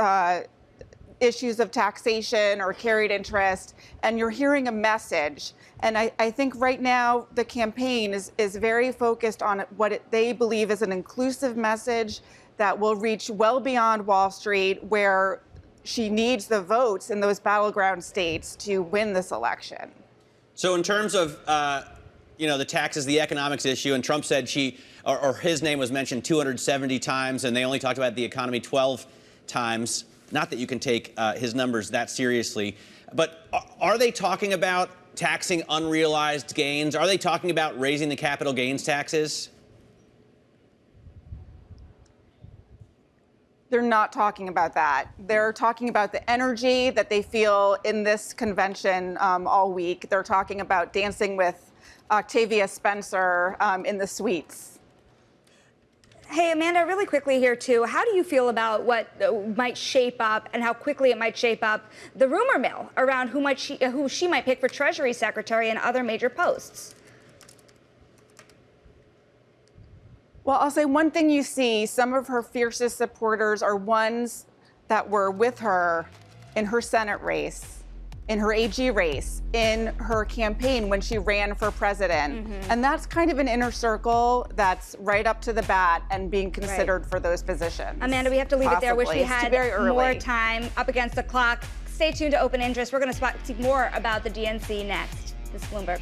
issues of taxation or carried interest, and you're hearing a message. And I think right now the campaign is very focused on what they believe is an inclusive message that will reach well beyond Wall Street, where she needs the votes in those battleground states to win this election. So in terms of, the taxes, the economics issue, and Trump said his name was mentioned 270 times, and they only talked about the economy 12 times. Not that you can take his numbers that seriously, but are they talking about taxing unrealized gains? Are they talking about raising the capital gains taxes? They're not talking about that. They're talking about the energy that they feel in this convention all week. They're talking about dancing with Octavia Spencer in the suites. Hey, Amanda, really quickly here, too. How do you feel about what might shape up and how quickly it might shape up the rumor mill around who she might pick for Treasury Secretary and other major posts? Well, I'll say one thing you see, some of her fiercest supporters are ones that were with her in her Senate race, in her AG race, in her campaign when she ran for president. Mm-hmm. And that's kind of an inner circle that's right up to the bat and being considered for those positions. Amanda, we have to leave it there. Wish we had more more time. Up against the clock. Stay tuned to Open Interest. We're going to speak more about the DNC next. This is Bloomberg.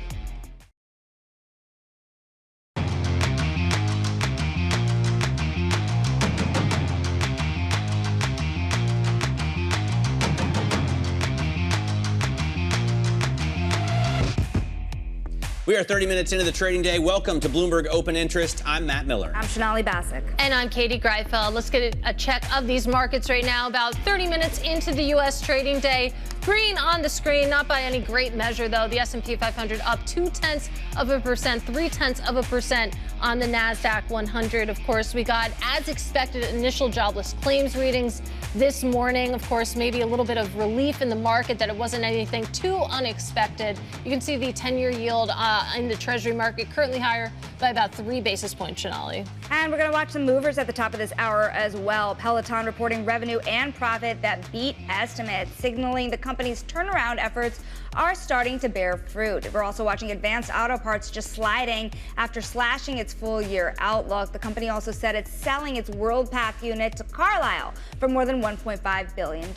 We are 30 minutes into the trading day. Welcome to Bloomberg Open Interest. I'm Matt Miller. I'm Sonali Basak. And I'm Katie Greifeld. Let's get a check of these markets right now. About 30 minutes into the U.S. trading day. Green on the screen, not by any great measure, though. The S&P 500 up 0.2%, 0.3% on the NASDAQ 100. Of course, we got, as expected, initial jobless claims readings this morning. Of course, maybe a little bit of relief in the market that it wasn't anything too unexpected. You can see the 10-year yield in the Treasury market currently higher by about 3 basis points, Sonali. And we're going to watch some movers at the top of this hour as well. Peloton reporting revenue and profit that beat estimates, signaling the company's turnaround efforts are starting to bear fruit. We're also watching Advanced Auto Parts just sliding after slashing its full-year outlook. The company also said it's selling its WorldPac unit to Carlyle for more than $1.5 billion.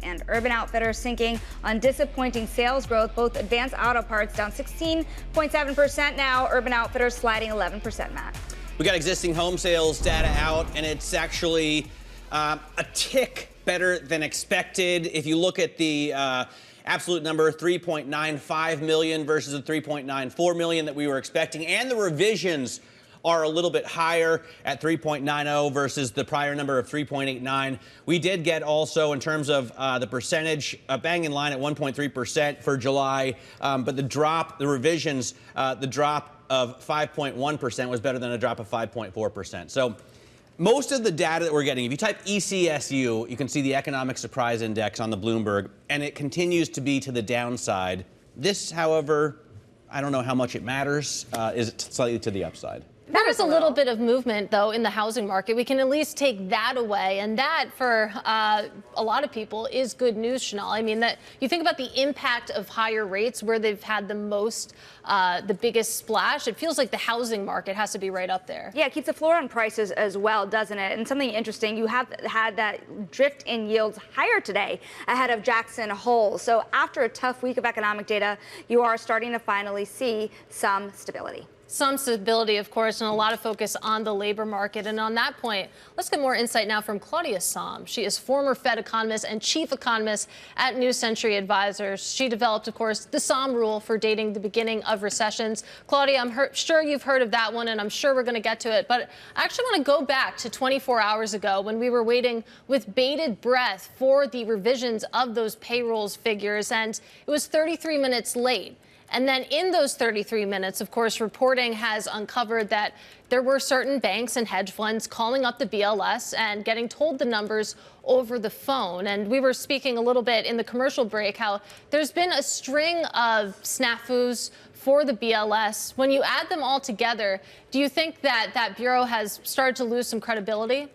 And Urban Outfitters sinking on disappointing sales growth. Both Advanced Auto Parts down 16.7% now. Urban Outfitters sliding 11%, Matt. We got existing home sales data out, and it's actually a tick better than expected. If you look at the absolute number, 3.95 million versus the 3.94 million that we were expecting, and the revisions are a little bit higher at 3.90 versus the prior number of 3.89. We did get also, in terms of the percentage, bang in line at 1.3% for July, but the revisions, the drop of 5.1% was better than a drop of 5.4%. So most of the data that we're getting, if you type ECSU, you can see the Economic Surprise Index on the Bloomberg, and it continues to be to the downside. This, however, I don't know how much it matters, is slightly to the upside. There is a little bit of movement, though, in the housing market. We can at least take that away. And that, for a lot of people, is good news, Chanel. I mean, that you think about the impact of higher rates, where they've had the most, the biggest splash. It feels like the housing market has to be right up there. Yeah, it keeps the floor on prices as well, doesn't it? And something interesting, you have had that drift in yields higher today ahead of Jackson Hole. So after a tough week of economic data, you are starting to finally see some stability. Some stability, of course, and a lot of focus on the labor market. And on that point, let's get more insight now from Claudia Sahm. She is former Fed economist and chief economist at New Century Advisors. She developed, of course, the Sahm rule for dating the beginning of recessions. Claudia, I'm sure you've heard of that one, and I'm sure we're going to get to it. But I actually want to go back to 24 hours ago when we were waiting with bated breath for the revisions of those payrolls figures, and it was 33 minutes late. And then in those 33 minutes, of course, reporting has uncovered that there were certain banks and hedge funds calling up the BLS and getting told the numbers over the phone. And we were speaking a little bit in the commercial break how there's been a string of snafus for the BLS. When you add them all together, do you think that that bureau has started to lose some credibility?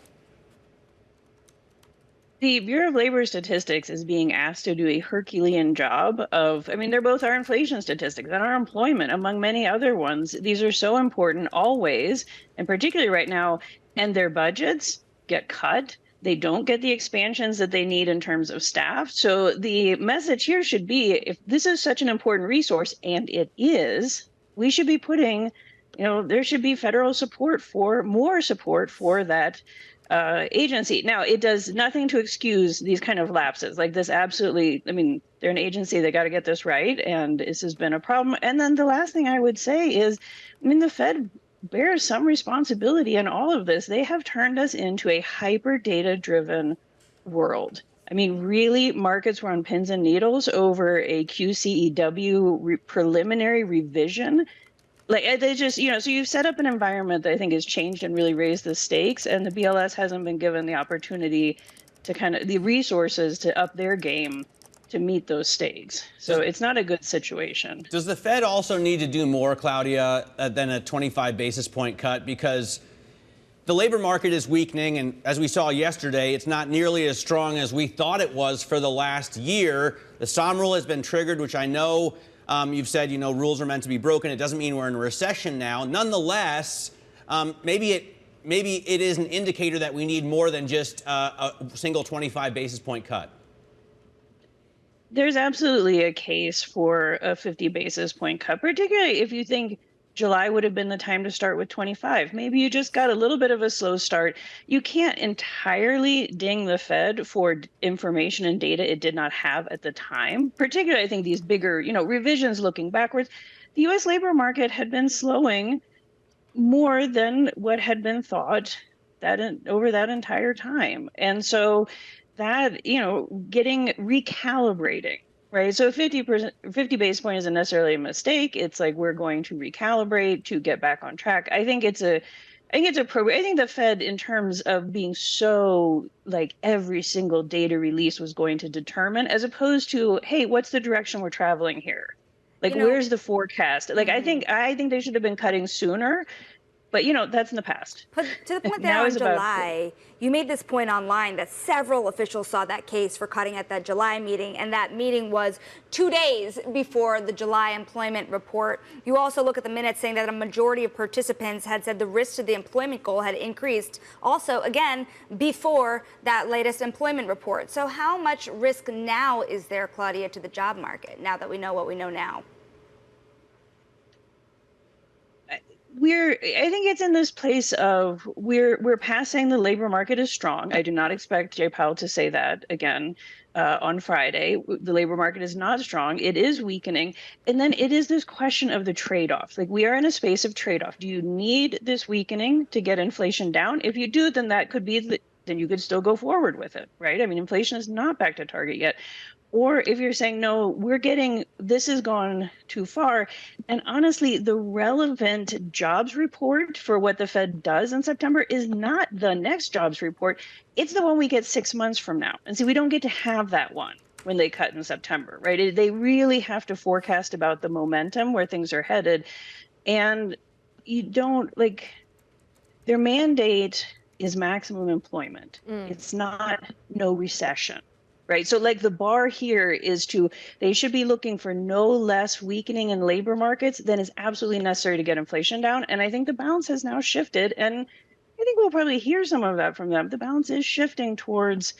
The Bureau of Labor Statistics is being asked to do a Herculean job of, I mean, they're both our inflation statistics and our employment, among many other ones. These are so important always, and particularly right now, and their budgets get cut. They don't get the expansions that they need in terms of staff. So the message here should be, if this is such an important resource, and it is, we should be putting, there should be federal support for more support for that agency. Now, it does nothing to excuse these kind of lapses. Like this absolutely, they're an agency, they got to get this right, and this has been a problem. And then the last thing I would say is, the Fed bears some responsibility in all of this. They have turned us into a hyper data driven world. Really, markets were on pins and needles over a QCEW preliminary revision. Like they just, so you've set up an environment that I think has changed and really raised the stakes, and the BLS hasn't been given the opportunity to the resources to up their game to meet those stakes. So it's not a good situation. Does the Fed also need to do more, Claudia, than a 25 basis point cut? Because the labor market is weakening, and as we saw yesterday, it's not nearly as strong as we thought it was for the last year. The Sahm rule has been triggered, which I know you've said, rules are meant to be broken. It doesn't mean we're in a recession now. Nonetheless, maybe it is an indicator that we need more than just a single 25 basis point cut. There's absolutely a case for a 50 basis point cut, particularly if you think July would have been the time to start with 25. Maybe you just got a little bit of a slow start. You can't entirely ding the Fed for information and data it did not have at the time. Particularly, I think these bigger, revisions looking backwards. The U.S. labor market had been slowing more than what had been thought over that entire time. And so that, recalibrating, right? So 50 basis point isn't necessarily a mistake. It's like we're going to recalibrate to get back on track. I think it's appropriate. I think the Fed, in terms of being so like every single data release was going to determine, as opposed to, hey, what's the direction we're traveling here? Like, where's the forecast? Like, I think they should have been cutting sooner. But, that's in the past. But to the point that in July, you made this point online that several officials saw that case for cutting at that July meeting, and that meeting was 2 days before the July employment report. You also look at the minutes saying that a majority of participants had said the risk to the employment goal had increased. Also, again, before that latest employment report. So how much risk now is there, Claudia, to the job market, now that we know what we know now? I think it's in this place of we're passing the labor market is strong. I do not expect Jay Powell to say that again on Friday. The labor market is not strong. It is weakening. And then it is this question of the trade-off. Like, we are in a space of trade-off. Do you need this weakening to get inflation down? If you do, then that could be then you could still go forward with it, right? Inflation is not back to target yet. Or if you're saying, no, this has gone too far. And honestly, the relevant jobs report for what the Fed does in September is not the next jobs report. It's the one we get 6 months from now. And so we don't get to have that one when they cut in September, right? They really have to forecast about the momentum where things are headed. And you don't, their mandate is maximum employment. It's not no recession. Right. So the bar here is they should be looking for no less weakening in labor markets than is absolutely necessary to get inflation down. And I think the balance has now shifted. And I think we'll probably hear some of that from them. The balance is shifting towards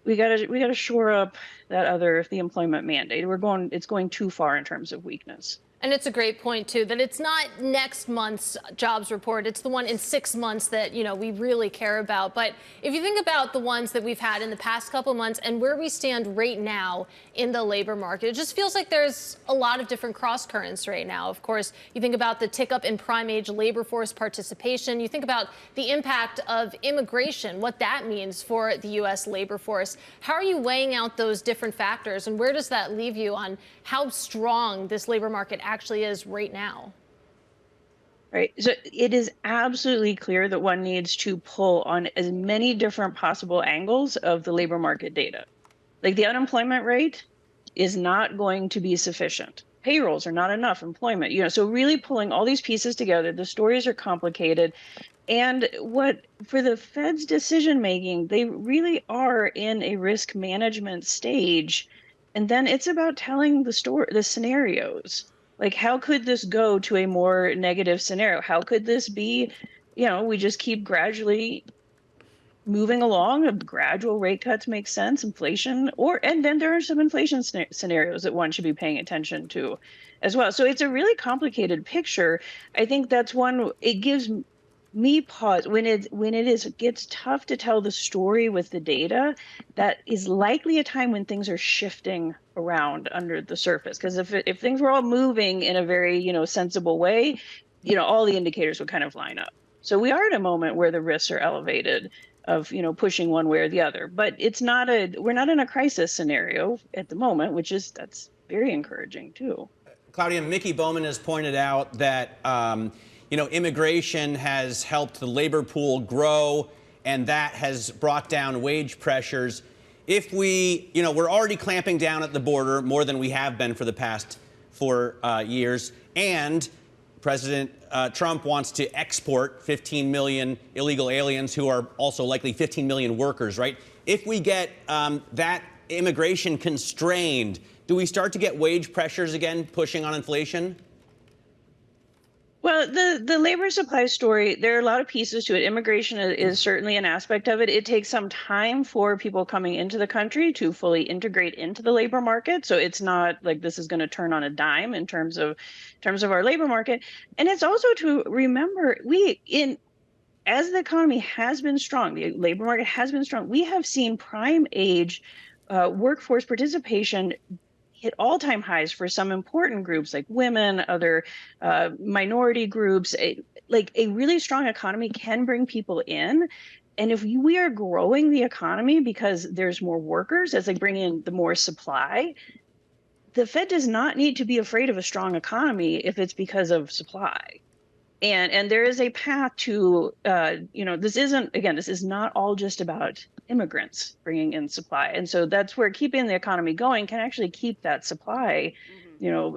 we got to shore up the employment mandate. It's going too far in terms of weakness. And it's a great point, too, that it's not next month's jobs report. It's the one in 6 months that, we really care about. But if you think about the ones that we've had in the past couple of months and where we stand right now in the labor market, it just feels like there's a lot of different cross currents right now. Of course, you think about the tick up in prime age labor force participation. You think about the impact of immigration, what that means for the U.S. labor force. How are you weighing out those different factors, and where does that leave you on how strong this labor market actually is right now? Right. So it is absolutely clear that one needs to pull on as many different possible angles of the labor market data. The unemployment rate is not going to be sufficient. Payrolls are not enough. Employment, so really pulling all these pieces together. The stories are complicated. And for the Fed's decision making, they really are in a risk management stage. And then it's about telling the scenarios. How could this go to a more negative scenario? How could this be, we just keep gradually moving along. Gradual rate cuts make sense. Inflation, and then there are some inflation scenarios that one should be paying attention to as well. So it's a really complicated picture. I think that's one. It gives me pause when it gets tough to tell the story with the data. That is likely a time when things are shifting around under the surface. Because if things were all moving in a very sensible way, all the indicators would kind of line up. So we are at a moment where the risks are elevated of pushing one way or the other. But we're not in a crisis scenario at the moment, that's very encouraging too. Claudia, Mickey Bowman has pointed out that immigration has helped the labor pool grow, and that has brought down wage pressures. If we're already clamping down at the border more than we have been for the past 4 years, and President Trump wants to export 15 million illegal aliens who are also likely 15 million workers, right? If we get that immigration constrained, do we start to get wage pressures again pushing on inflation? Well, the labor supply story, there are a lot of pieces to it. Immigration is certainly an aspect of it. It takes some time for people coming into the country to fully integrate into the labor market. So it's not like this is going to turn on a dime in terms of our labor market. And it's also to remember as the economy has been strong, the labor market has been strong, we have seen prime age workforce participation hit all-time highs for some important groups like women, other minority groups. A really strong economy can bring people in. And if we are growing the economy because there's more workers as they bring in the more supply, the Fed does not need to be afraid of a strong economy if it's because of supply. And there is a path to, this is not all just about immigrants bringing in supply. And so that's where keeping the economy going can actually keep that supply,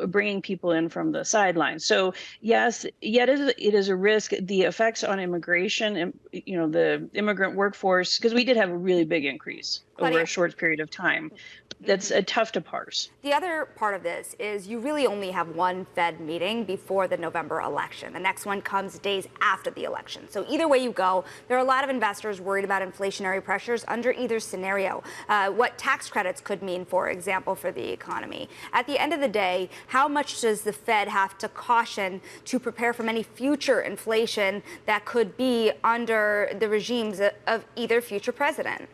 bringing people in from the sidelines. So yes, yet it is a risk. The effects on immigration, and the immigrant workforce, because we did have a really big increase over a short period of time. That's tough to parse. The other part of this is you really only have one Fed meeting before the November election. The next one comes days after the election. So either way you go, there are a lot of investors worried about inflationary pressures under either scenario. What tax credits could mean, for example, for the economy. At the end of the day, how much does the Fed have to caution to prepare from any future inflation that could be under the regimes of either future president?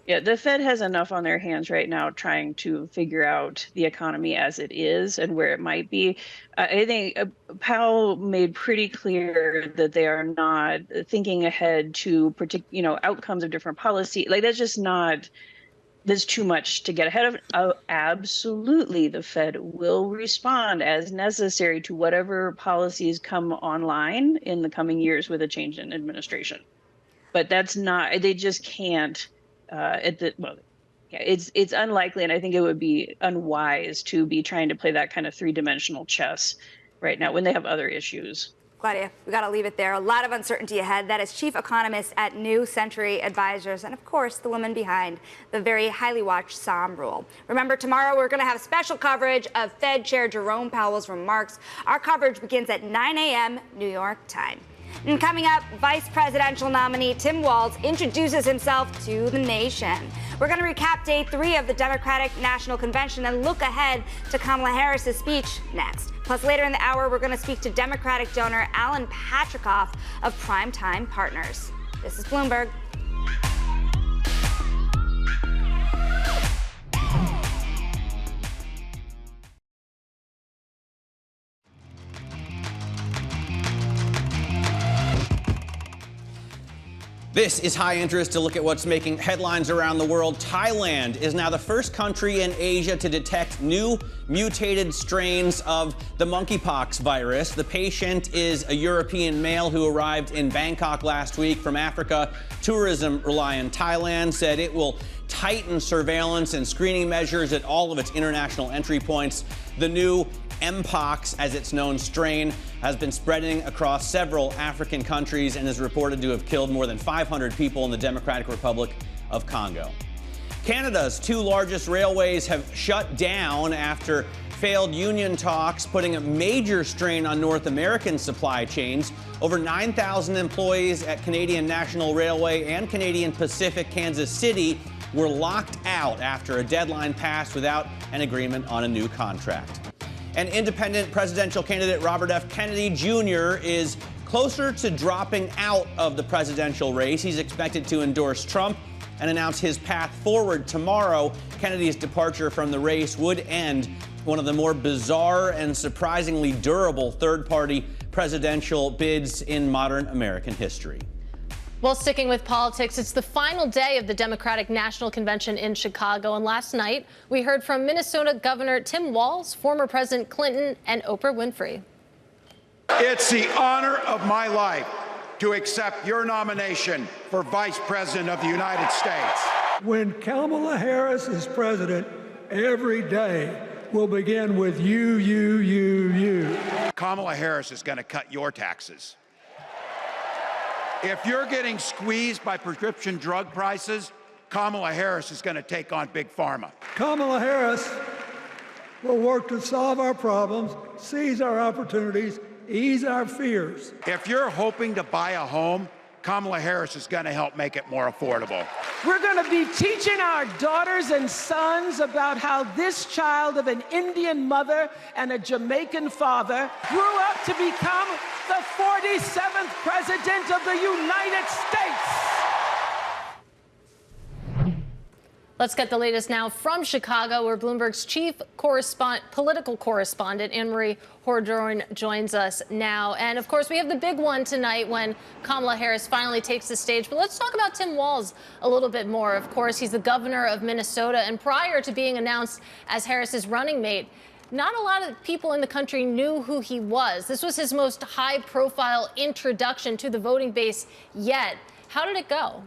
Yeah, the Fed has enough on their hands right now trying to figure out the economy as it is and where it might be. I think Powell made pretty clear that they are not thinking ahead to outcomes of different policy. There's too much to get ahead of. Absolutely, the Fed will respond as necessary to whatever policies come online in the coming years with a change in administration. But they just can't. It's unlikely, and I think it would be unwise to be trying to play that kind of three-dimensional chess right now when they have other issues. Claudia, we got to leave it there. A lot of uncertainty ahead. That is Chief Economist at New Century Advisors, and of course, the woman behind the very highly watched Sahm rule. Remember, tomorrow we're going to have special coverage of Fed Chair Jerome Powell's remarks. Our coverage begins at 9 a.m. New York time. And coming up, Vice Presidential nominee Tim Walz introduces himself to the nation. We're going to recap day 3 of the Democratic National Convention and look ahead to Kamala Harris's speech next. Plus, later in the hour, we're going to speak to Democratic donor Alan Patricof of Primetime Partners. This is Bloomberg. This is High Interest to look at what's making headlines around the world. Thailand is now the first country in Asia to detect new mutated strains of the monkeypox virus. The patient is a European male who arrived in Bangkok last week from Africa. Tourism-reliant Thailand said it will tighten surveillance and screening measures at all of its international entry points. The new Mpox, as it's known, strain has been spreading across several African countries and is reported to have killed more than 500 people in the Democratic Republic of Congo. Canada's 2 largest railways have shut down after failed union talks, putting a major strain on North American supply chains. Over 9,000 employees at Canadian National Railway and Canadian Pacific Kansas City were locked out after a deadline passed without an agreement on a new contract. And independent presidential candidate Robert F. Kennedy Jr. is closer to dropping out of the presidential race. He's expected to endorse Trump and announce his path forward tomorrow. Kennedy's departure from the race would end one of the more bizarre and surprisingly durable third-party presidential bids in modern American history. Well, sticking with politics, it's the final day of the Democratic National Convention in Chicago. And last night, we heard from Minnesota Governor Tim Walz, former President Clinton, and Oprah Winfrey. It's the honor of my life to accept your nomination for Vice President of the United States. When Kamala Harris is president, every day will begin with you. Kamala Harris is going to cut your taxes. If you're getting squeezed by prescription drug prices, Kamala Harris is going to take on Big Pharma. Kamala Harris will work to solve our problems, seize our opportunities, ease our fears. If you're hoping to buy a home, Kamala Harris is going to help make it more affordable. We're going to be teaching our daughters and sons about how this child of an Indian mother and a Jamaican father grew up to become the 47th President of the United States. Let's get the latest now from Chicago, where Bloomberg's chief political correspondent, Annmarie Hordern, joins us now. And, of course, we have the big one tonight when Kamala Harris finally takes the stage. But let's talk about Tim Walz a little bit more. Of course, he's the governor of Minnesota. And prior to being announced as Harris's running mate, not a lot of people in the country knew who he was. This was his most high-profile introduction to the voting base yet. How did it go?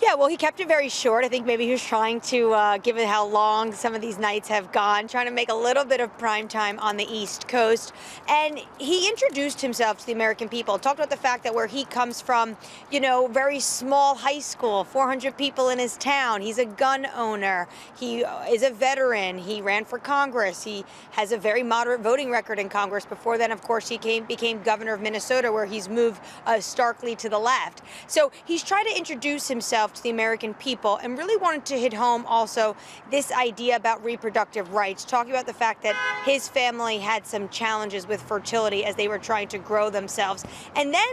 Yeah, well, he kept it very short. I think maybe he was trying to, given how long some of these nights have gone, trying to make a little bit of prime time on the East Coast. And he introduced himself to the American people, talked about the fact that where he comes from, you know, very small high school, 400 people in his town. He's a gun owner. He is a veteran. He ran for Congress. He has a very moderate voting record in Congress. Before then, of course, he became governor of Minnesota, where he's moved starkly to the left. So he's trying to introduce himself to the American people and really wanted to hit home also this idea about reproductive rights, talking about the fact that his family had some challenges with fertility as they were trying to grow themselves. And then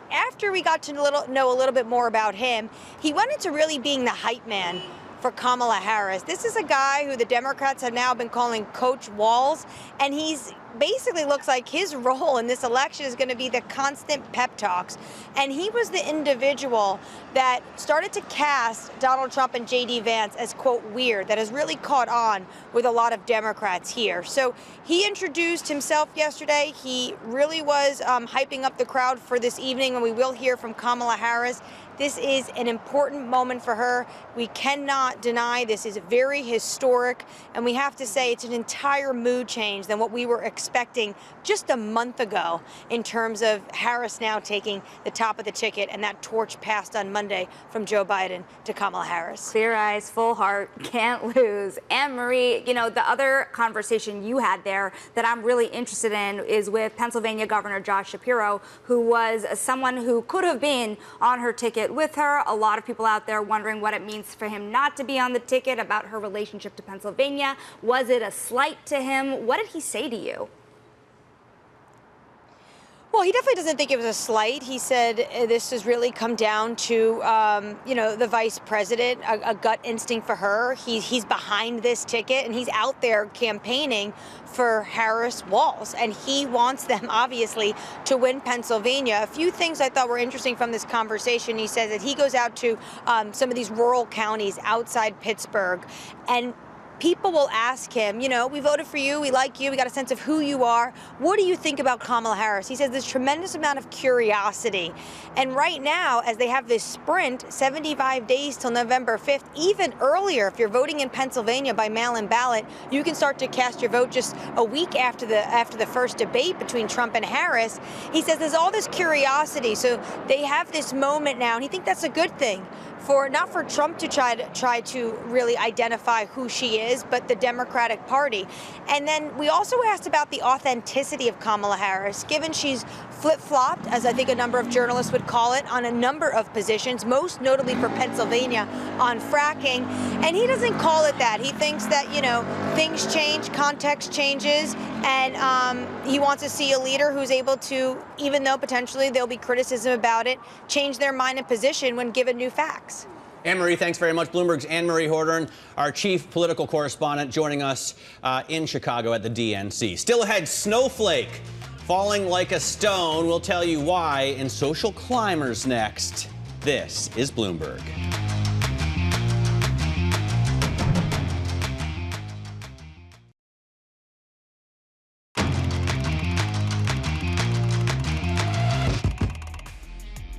after we got to know a little bit more about him, he went into really being the hype man for Kamala Harris. This is a guy who the Democrats have now been calling Coach Walz, and he's basically looks like his role in this election is going to be the constant pep talks. And he was the individual that started to cast Donald Trump and J.D. Vance as, quote, weird, that has really caught on with a lot of Democrats here. So he introduced himself yesterday. He really was hyping up the crowd for this evening, and we will hear from Kamala Harris. This is an important moment for her. We cannot deny this is very historic, and we have to say it's an entire mood change than what we were expecting just a month ago in terms of Harris now taking the top of the ticket and that torch passed on Monday from Joe Biden to Kamala Harris. Clear eyes, full heart, can't lose. Annmarie, you know, the other conversation you had there that I'm really interested in is with Pennsylvania Governor Josh Shapiro, who was someone who could have been on her ticket with her. A lot of people out there wondering what it means for him not to be on the ticket, about her relationship to Pennsylvania. Was it a slight to him? What did he say to you? Well, he definitely doesn't think it was a slight. He said this has really come down to, you know, the vice president, a gut instinct for her. He's behind this ticket, and he's out there campaigning for Harris Walz, and he wants them, obviously, to win Pennsylvania. A few things I thought were interesting from this conversation. He says that he goes out to some of these rural counties outside Pittsburgh, and people will ask him, you know, we voted for you, we like you, we got a sense of who you are. What do you think about Kamala Harris? He says there's tremendous amount of curiosity. And right now, as they have this sprint, 75 days till November 5th, even earlier, if you're voting in Pennsylvania by mail-in ballot, you can start to cast your vote just a week after the first debate between Trump and Harris. He says there's all this curiosity. So they have this moment now, and he thinks that's a good thing, not for Trump to try to really identify who she is, but the Democratic Party. And then we also asked about the authenticity of Kamala Harris, given she's flip-flopped, as I think a number of journalists would call it, on a number of positions, most notably for Pennsylvania on fracking. And he doesn't call it that. He thinks that, you know, things change, context changes, and he wants to see a leader who's able to, even though potentially there'll be criticism about it, change their mind and position when given new facts. Annmarie, thanks very much. Bloomberg's Annmarie Hordern, our chief political correspondent, joining us in Chicago at the DNC. Still ahead, snowflake falling like a stone. We'll tell you why in Social Climbers next. This is Bloomberg.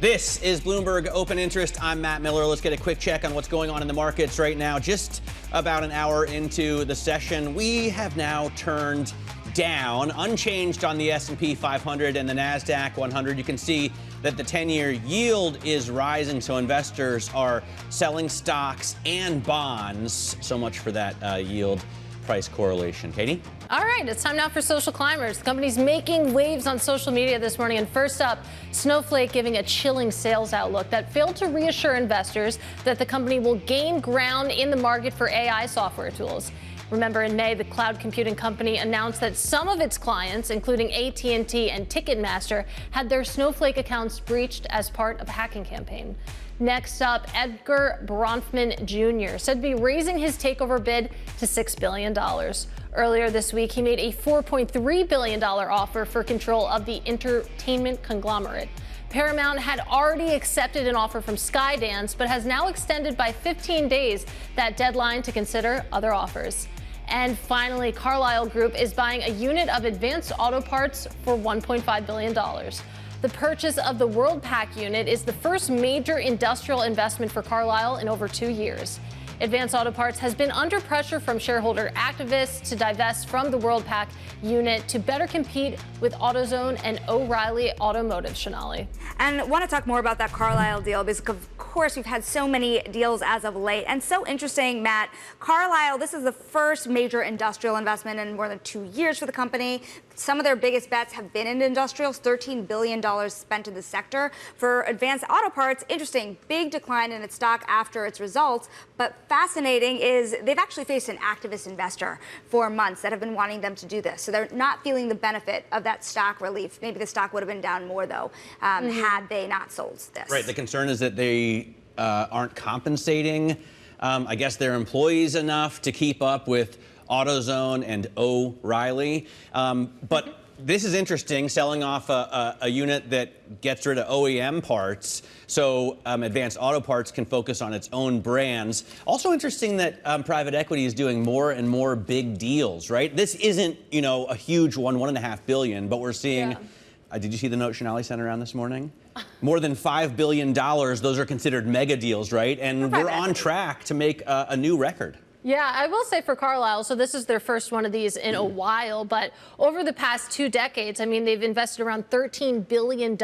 This is Bloomberg Open Interest. I'm Matt Miller. Let's get a quick check on what's going on in the markets right now. Just about an hour into the session, we have now turned down, unchanged on the S&P 500 and the NASDAQ 100. You can see that the 10-year yield is rising, so investors are selling stocks and bonds. So much for that yield price correlation. Katie? All right, it's time now for Social Climbers. The company's making waves on social media this morning. And first up, Snowflake giving a chilling sales outlook that failed to reassure investors that the company will gain ground in the market for AI software tools. Remember, in May, the cloud computing company announced that some of its clients, including AT&T and Ticketmaster, had their Snowflake accounts breached as part of a hacking campaign. Next up, Edgar Bronfman Jr. said to be raising his takeover bid to $6 billion. Earlier this week, he made a $4.3 billion offer for control of the entertainment conglomerate. Paramount had already accepted an offer from Skydance, but has now extended by 15 days that deadline to consider other offers. And finally, Carlyle Group is buying a unit of Advanced Auto Parts for $1.5 billion. The purchase of the Worldpac unit is the first major industrial investment for Carlyle in over 2 years. Advanced Auto Parts has been under pressure from shareholder activists to divest from the Worldpac unit to better compete with AutoZone and O'Reilly Automotive. Sonali. And I want to talk more about that Carlyle deal because, of course, we've had so many deals as of late. And so interesting, Matt, Carlyle, this is the first major industrial investment in more than 2 years for the company. Some of their biggest bets have been in industrials, $13 billion spent in the sector. For Advanced Auto Parts, interesting, big decline in its stock after its results. But fascinating is they've actually faced an activist investor for months that have been wanting them to do this. So they're not feeling the benefit of that stock relief. Maybe the stock would have been down more, though, had they not sold this. Right. The concern is that they aren't compensating, I guess, their employees enough to keep up with AutoZone and O'Reilly. But this is interesting, selling off a unit that gets rid of OEM parts so Advanced Auto Parts can focus on its own brands. Also interesting that private equity is doing more and more big deals, right? This isn't, you know, a huge $1.5 billion, but we're seeing, did you see the note Sonali sent around this morning? More than $5 billion, those are considered mega deals, right? And we're on track to make a new record. Yeah, I will say for Carlyle, so this is their first one of these in a while, but over the past 2 decades, I mean, they've invested around $13 billion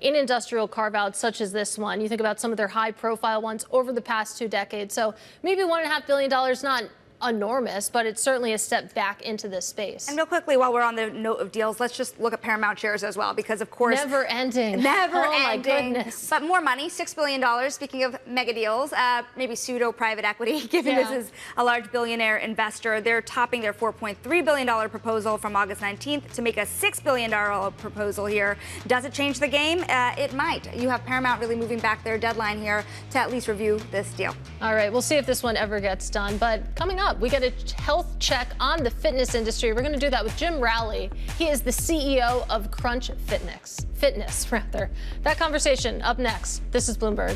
in industrial carve-outs such as this one. You think about some of their high-profile ones over the past 2 decades. So maybe $1.5 billion, not enormous, but it's certainly a step back into this space. And real quickly, while we're on the note of deals, let's just look at Paramount shares as well, because of course, never ending. My goodness. But more money, $6 billion. Speaking of mega deals, maybe pseudo private equity, given this is a large billionaire investor. They're topping their $4.3 billion proposal from August 19th to make a $6 billion proposal here. Does it change the game? It might. You have Paramount really moving back their deadline here to at least review this deal. All right, we'll see if this one ever gets done. But coming up, we get a health check on the fitness industry. We're going to do that with Jim Rowley. He is the CEO of Crunch Fitness. That conversation up next. This is Bloomberg.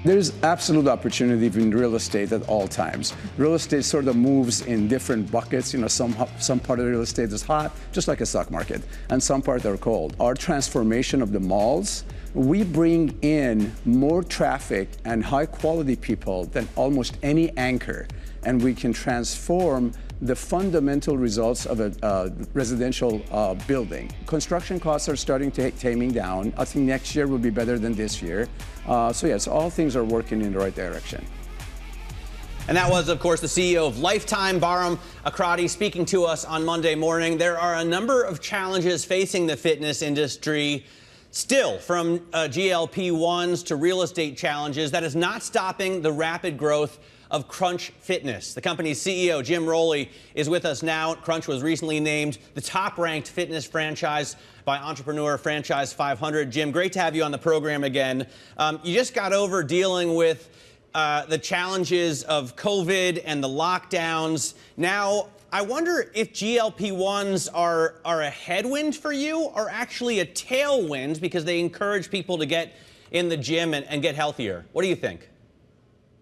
There's absolute opportunity in real estate at all times. Real estate sort of moves in different buckets. You know, some part of real estate is hot, just like a stock market, and some parts are cold. Our transformation of the malls, we bring in more traffic and high quality people than almost any anchor, and we can transform the fundamental results of a residential building. Construction costs are starting to taming down. I think next year will be better than this year. So yes, all things are working in the right direction. And that was, of course, the CEO of Lifetime, Bahram Akradi, speaking to us on Monday morning. There are a number of challenges facing the fitness industry still, from GLP-1s to real estate challenges. That is not stopping the rapid growth of Crunch Fitness. The company's CEO, Jim Rowley, is with us now. Crunch was recently named the top-ranked fitness franchise by Entrepreneur Franchise 500. Jim, great to have you on the program again. You just got over dealing with the challenges of COVID and the lockdowns. Now, I wonder if GLP-1s are a headwind for you or actually a tailwind because they encourage people to get in the gym and get healthier. What do you think?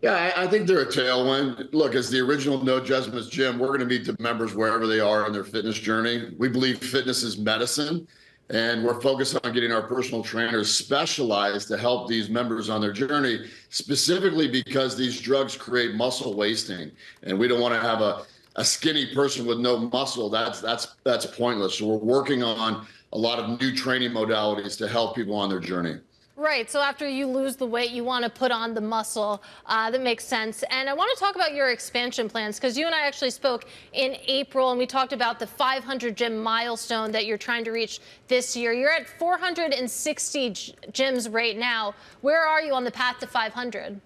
Yeah, I think they're a tailwind. Look, as the original No Judgments gym, we're going to meet the members wherever they are on their fitness journey. We believe fitness is medicine, and we're focused on getting our personal trainers specialized to help these members on their journey, specifically because these drugs create muscle wasting, and we don't want to have a skinny person with no muscle. That's pointless. So we're working on a lot of new training modalities to help people on their journey. Right. So after you lose the weight, you want to put on the muscle. That makes sense. And I want to talk about your expansion plans, because you and I actually spoke in April, and we talked about the 500 gym milestone that you're trying to reach this year. You're at 460 gyms right now. Where are you on the path to 500?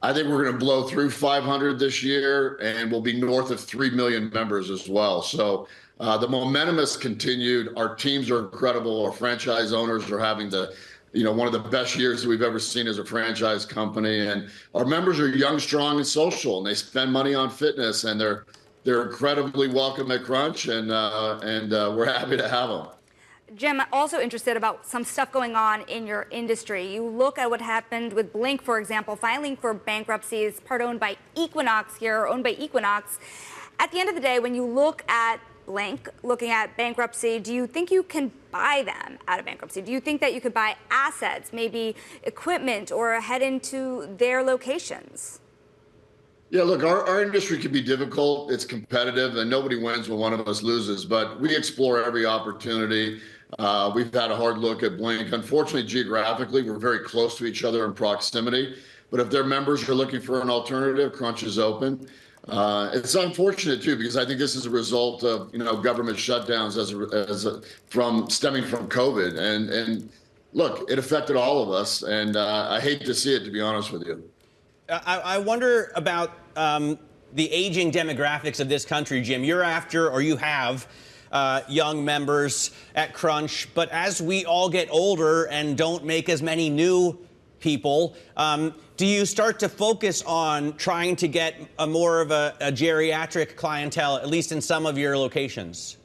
I think we're going to blow through 500 this year, and we'll be north of 3 million members as well. So the momentum has continued. Our teams are incredible. Our franchise owners are having one of the best years that we've ever seen as a franchise company. And our members are young, strong, and social, and they spend money on fitness, and they're incredibly welcome at Crunch, and we're happy to have them. Jim, also interested about some stuff going on in your industry. You look at what happened with Blink, for example, filing for bankruptcy. It's part owned by Equinox here, owned by Equinox. At the end of the day, when you look at Blink, looking at bankruptcy, do you think you can buy them out of bankruptcy? Do you think that you could buy assets, maybe equipment, or head into their locations? Yeah, look, our industry can be difficult. It's competitive, and nobody wins when one of us loses, but we explore every opportunity. We've had a hard look at Blink. Unfortunately, geographically, we're very close to each other in proximity, but if their members are looking for an alternative, Crunch is open. It's unfortunate too, because I think this is a result of government shutdowns stemming from COVID, and look, it affected all of us, and I hate to see it, to be honest with you. I wonder about the aging demographics of this country, Jim. You're after, or you have, young members at Crunch, but as we all get older and don't make as many new people, do you start to focus on trying to get more of a geriatric clientele, at least in some of your locations?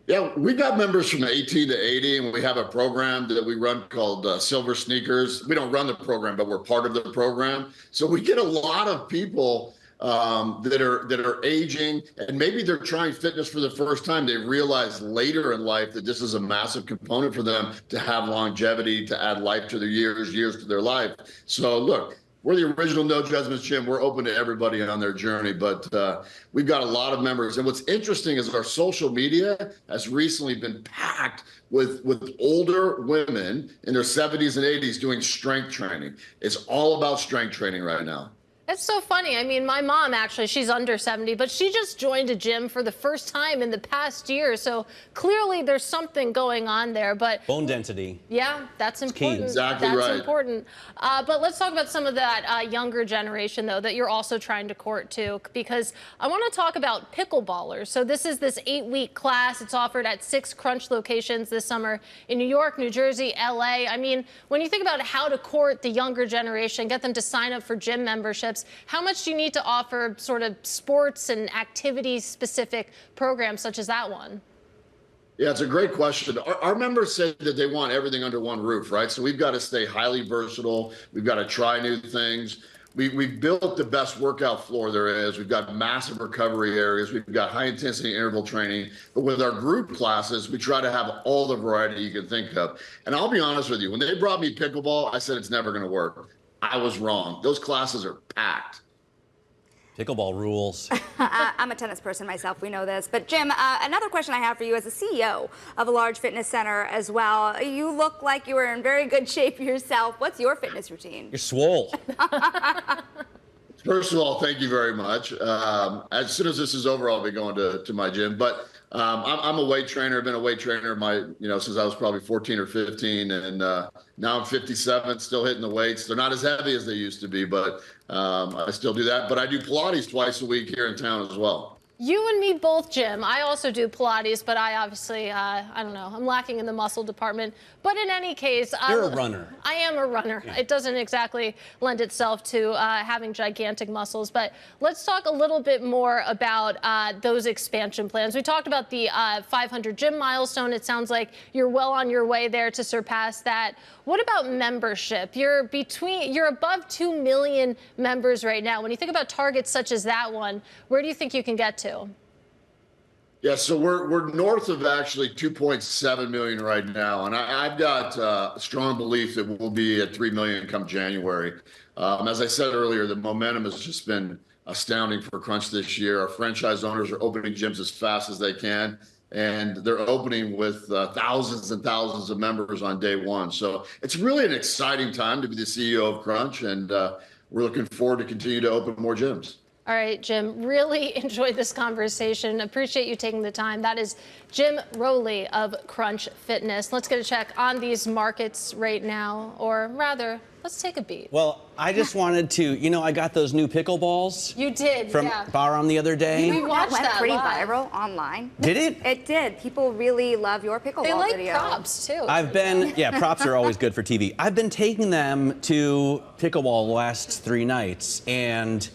Yeah, we got members from 18 to 80, and we have a program that we run called Silver Sneakers. We don't run the program, but we're part of the program. So we get a lot of people that are aging, and maybe they're trying fitness for the first time. They realize later in life that this is a massive component for them to have longevity, to add life to their years to their life. So look, we're the original No Judgments gym. We're open to everybody on their journey, but we've got a lot of members. And what's interesting is our social media has recently been packed with older women in their 70s and 80s doing strength training. It's all about strength training right now. It's so funny. I mean, my mom, actually, she's under 70, but she just joined a gym for the first time in the past year. So clearly there's something going on there. But bone density. Yeah, that's important. Exactly that's right. That's important. But let's talk about some of that younger generation, though, that you're also trying to court too, because I want to talk about pickleballers. So this is this 8-week class. It's offered at 6 Crunch locations this summer in New York, New Jersey, LA. I mean, when you think about how to court the younger generation, get them to sign up for gym memberships, how much do you need to offer sort of sports and activity-specific programs such as that one? Yeah, it's a great question. Our members say that they want everything under one roof, right? So we've got to stay highly versatile. We've got to try new things. We've built the best workout floor there is. We've got massive recovery areas. We've got high-intensity interval training. But with our group classes, we try to have all the variety you can think of. And I'll be honest with you, when they brought me pickleball, I said it's never going to work. I was wrong. Those classes are packed. Pickleball rules. I'm a tennis person myself, we know this. But Jim, another question I have for you as a CEO of a large fitness center as well. You look like you were in very good shape yourself. What's your fitness routine? You're swole. First of all, thank you very much. As soon as this is over, I'll be going to my gym. But I'm a weight trainer. I've been a weight trainer since I was probably 14 or 15, and now I'm 57, still hitting the weights. They're not as heavy as they used to be, but I still do that. But I do Pilates twice a week here in town as well. You and me both, Jim. I also do Pilates, but I obviously, I don't know, I'm lacking in the muscle department. But in any case, you're a runner. I am a runner. Yeah. It doesn't exactly lend itself to having gigantic muscles. But let's talk a little bit more about those expansion plans. We talked about the 500 gym milestone. It sounds like you're well on your way there to surpass that. What about membership? You're above 2 million members right now. When you think about targets such as that one, where do you think you can get to? Yeah, so we're north of actually 2.7 million right now, and I've got a strong belief that we'll be at 3 million come January. As I said earlier, the momentum has just been astounding for Crunch this year. Our franchise owners are opening gyms as fast as they can, and they're opening with thousands and thousands of members on day one. So it's really an exciting time to be the CEO of Crunch, and we're looking forward to continue to open more gyms. All right, Jim, really enjoyed this conversation. Appreciate you taking the time. That is Jim Rowley of Crunch Fitness. Let's get a check on these markets right now, or rather, let's take a beat. Well, I just wanted to, I got those new pickleballs. You did, from Bahram the other day. We watched that pretty viral online. Did it? It did. People really love your pickleball video. They like props, too. Props are always good for TV. I've been taking them to pickleball the last 3 nights, and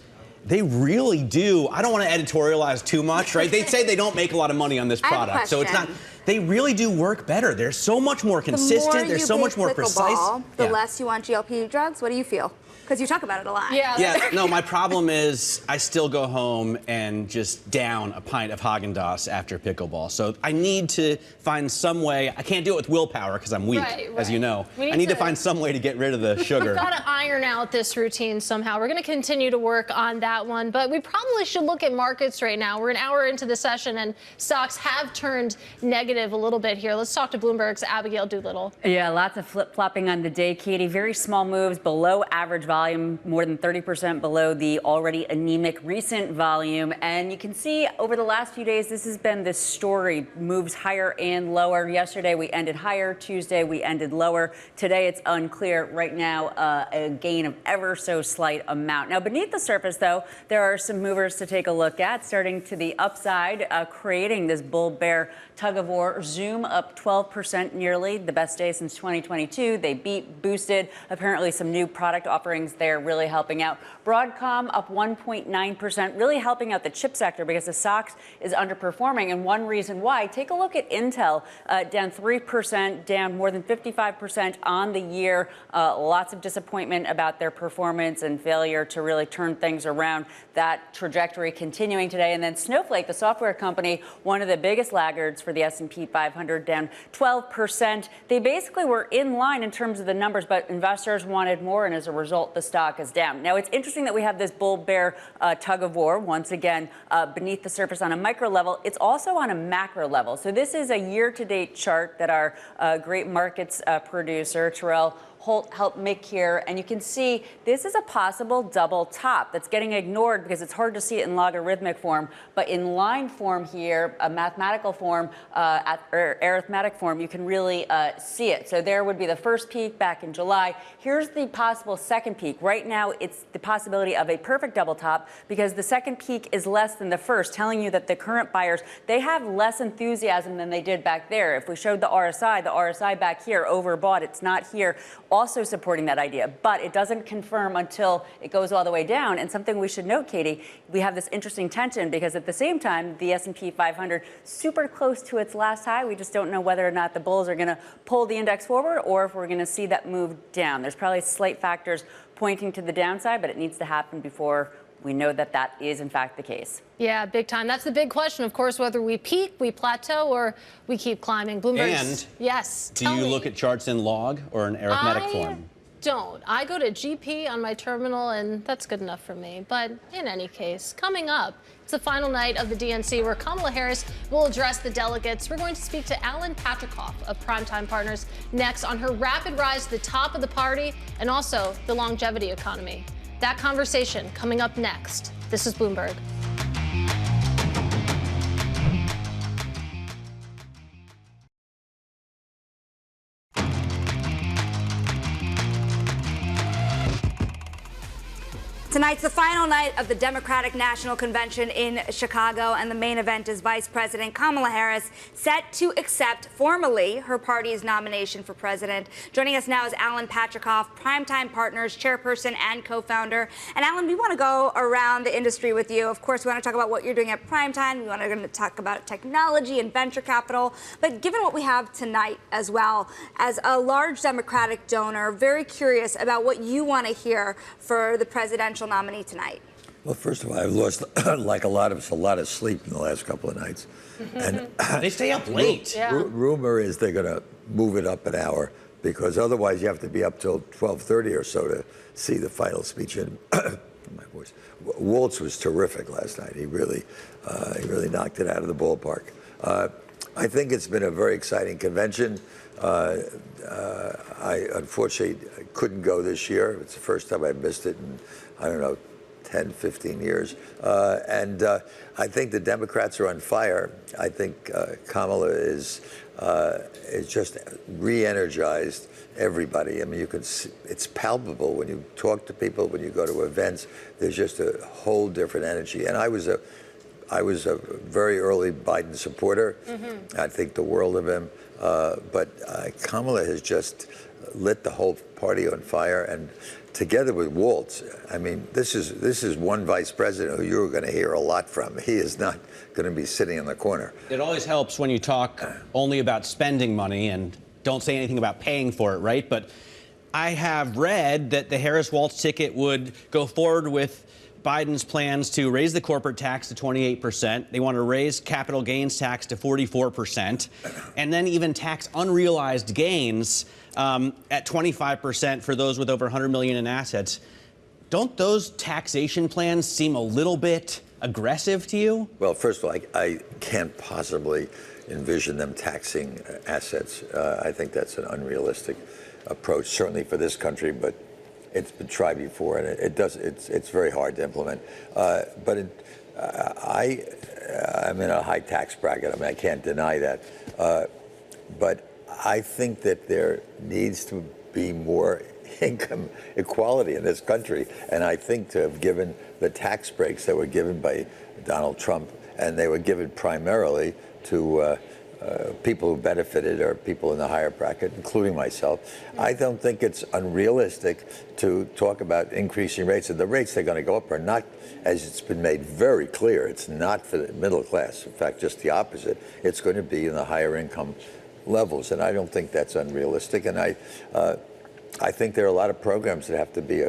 they really do. I don't want to editorialize too much, right? They say they don't make a lot of money on this product, so it's not. They really do work better. They're so much more consistent. They're so much more precise. The less you want GLP drugs. What do you feel? Because you talk about it a lot. Yeah. No, my problem is I still go home and just down a pint of Haagen-Dazs after pickleball. So I need to find some way. I can't do it with willpower because I'm weak, as you know. I need to find some way to get rid of the sugar. We've got to iron out this routine somehow. We're going to continue to work on that one, but we probably should look at markets right now. We're an hour into the session, and stocks have turned negative a little bit here. Let's talk to Bloomberg's Abigail Doolittle. Yeah, lots of flip-flopping on the day, Katie. Very small moves below average volume, more than 30% below the already anemic recent volume. And you can see over the last few days, this has been this story, moves higher and lower. Yesterday, we ended higher. Tuesday, we ended lower. Today, it's unclear. Right now, a gain of ever so slight amount. Now, beneath the surface, though, there are some movers to take a look at, starting to the upside, creating this bull-bear tug-of-war. Zoom up 12% nearly, the best day since 2022. They beat, boosted, apparently some new product offerings there really helping out. Broadcom up 1.9%, really helping out the chip sector because the stocks is underperforming. And one reason why, take a look at Intel, down 3%, down more than 55% on the year. Lots of disappointment about their performance and failure to really turn things around. That trajectory continuing today. And then Snowflake, the software company, one of the biggest laggards for the S&P 500, down 12%. They basically were in line in terms of the numbers, but investors wanted more, and as a result, the stock is down. Now, it's interesting that we have this bull-bear tug-of-war, once again, beneath the surface on a micro level. It's also on a macro level. So this is a year-to-date chart that our great markets producer, Terrell Holt, helped make here, and you can see this is a possible double top that's getting ignored because it's hard to see it in logarithmic form, but in line form here, a mathematical form, or arithmetic form, you can really see it. So there would be the first peak back in July. Here's the possible second peak. Right now, it's the possibility of a perfect double top because the second peak is less than the first, telling you that the current buyers, they have less enthusiasm than they did back there. If we showed the RSI back here overbought, it's not here, also supporting that idea, but it doesn't confirm until it goes all the way down. And something we should note, Katie, we have this interesting tension because at the same time, the S&P 500 super close to its last high. We just don't know whether or not the bulls are going to pull the index forward or if we're going to see that move down. There's probably slight factors pointing to the downside, but it needs to happen before we know that that is, in fact, the case. Yeah, big time. That's the big question, of course, whether we peak, we plateau, or we keep climbing. Bloomberg. And yes. Do you look at charts in log or in arithmetic form? don't. I go to GP on my terminal, and that's good enough for me. But in any case, coming up, it's the final night of the DNC where Kamala Harris will address the delegates. We're going to speak to Patricof of Primetime Partners next on her rapid rise to the top of the party and also the longevity economy. That conversation coming up next. This is Bloomberg. Tonight's the final night of the Democratic National Convention in Chicago, and the main event is Vice President Kamala Harris set to accept formally her party's nomination for president. Joining us now is Patricof, Primetime Partners Chairperson and co-founder. And Alan, we want to go around the industry with you. Of course, we want to talk about what you're doing at Primetime. We want to talk about technology and venture capital. But given what we have tonight as well, as a large Democratic donor, very curious about what you want to hear for the presidential nominee tonight. Well, first of all, I've lost, like a lot of sleep in the last couple of nights. And they stay up late. Rumor is they're going to move it up an hour because otherwise you have to be up till 12:30 or so to see the final speech. And my voice, Waltz was terrific last night. He really knocked it out of the ballpark. I think it's been a very exciting convention. I unfortunately couldn't go this year. It's the first time I missed it in, I don't know, 10, 15 years. And I think the Democrats are on fire. I think Kamala is just re-energized everybody. I mean, you can see, it's palpable when you talk to people, when you go to events. There's just a whole different energy. And I was a very early Biden supporter. I think the world of him. But Kamala has just lit the whole party on fire, and together with Waltz, I mean, this is one vice president who you're going to hear a lot from. He is not going to be sitting in the corner. It always helps when you talk only about spending money and don't say anything about paying for it, right? But I have read that the Harris-Waltz ticket would go forward with Biden's plans to raise the corporate tax to 28%. They want to raise capital gains tax to 44%, and then even tax unrealized gains at 25% for those with over 100 million in assets. Don't those taxation plans seem a little bit aggressive to you? Well, first of all, I can't possibly envision them taxing assets. I think that's an unrealistic approach, certainly for this country, but it's been tried before, and it's very hard to implement. But I'm in a high tax bracket. I mean, I can't deny that. But I think that there needs to be more income equality in this country. And I think to have given the tax breaks that were given by Donald Trump, and they were given primarily to people who benefited or people in the higher bracket, including myself. I don't think it's unrealistic to talk about increasing rates. And the rates they're going to go up are not, as it's been made very clear, it's not for the middle class. In fact, just the opposite. It's going to be in the higher income levels. And I don't think that's unrealistic. And I think there are a lot of programs that have to be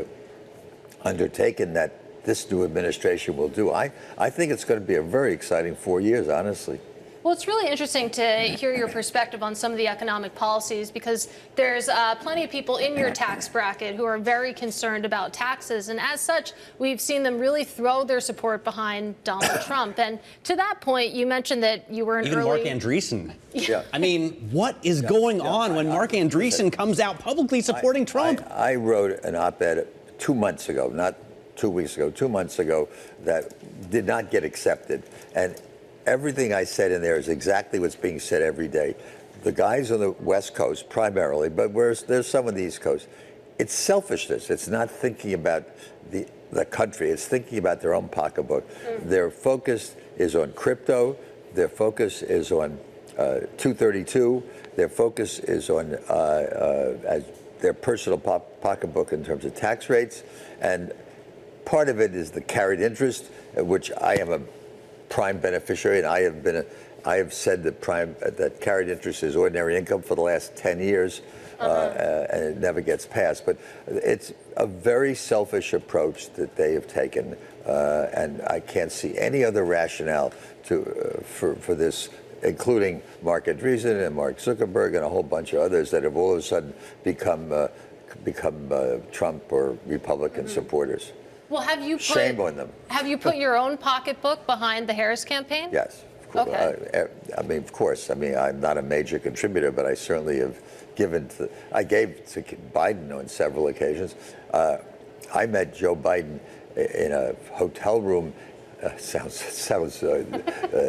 undertaken that this new administration will do. I think it's going to be a very exciting 4 years, honestly. Well, it's really interesting to hear your perspective on some of the economic policies, because there's plenty of people in your tax bracket who are very concerned about taxes. And as such, we've seen them really throw their support behind Donald Trump. And to that point, you mentioned that you were an Even early... Mark Andreessen. Yeah. I mean, what is going on when Mark Andreessen comes out publicly supporting Trump? I wrote an op-ed 2 months ago, not 2 weeks ago, 2 months ago, that did not get accepted. And everything I said in there is exactly what's being said every day. The guys on the West Coast primarily, but there's some on the East Coast, it's selfishness. It's not thinking about the country. It's thinking about their own pocketbook. Their focus is on crypto. Their focus is on 232. Their focus is on their personal pocketbook in terms of tax rates. And part of it is the carried interest, which I am a prime beneficiary, and I have said that carried interest is ordinary income for the last 10 years, and it never gets passed. But it's a very selfish approach that they have taken, and I can't see any other rationale for this, including Mark Andreessen and Mark Zuckerberg and a whole bunch of others that have all of a sudden become become Trump or Republican supporters. Well, Shame on them. Have you put your own pocketbook behind the Harris campaign? Yes. Of course. Okay. I mean, of course. I mean, I'm not a major contributor, but I certainly have given to. I gave to Biden on several occasions. I met Joe Biden in a hotel room. Sounds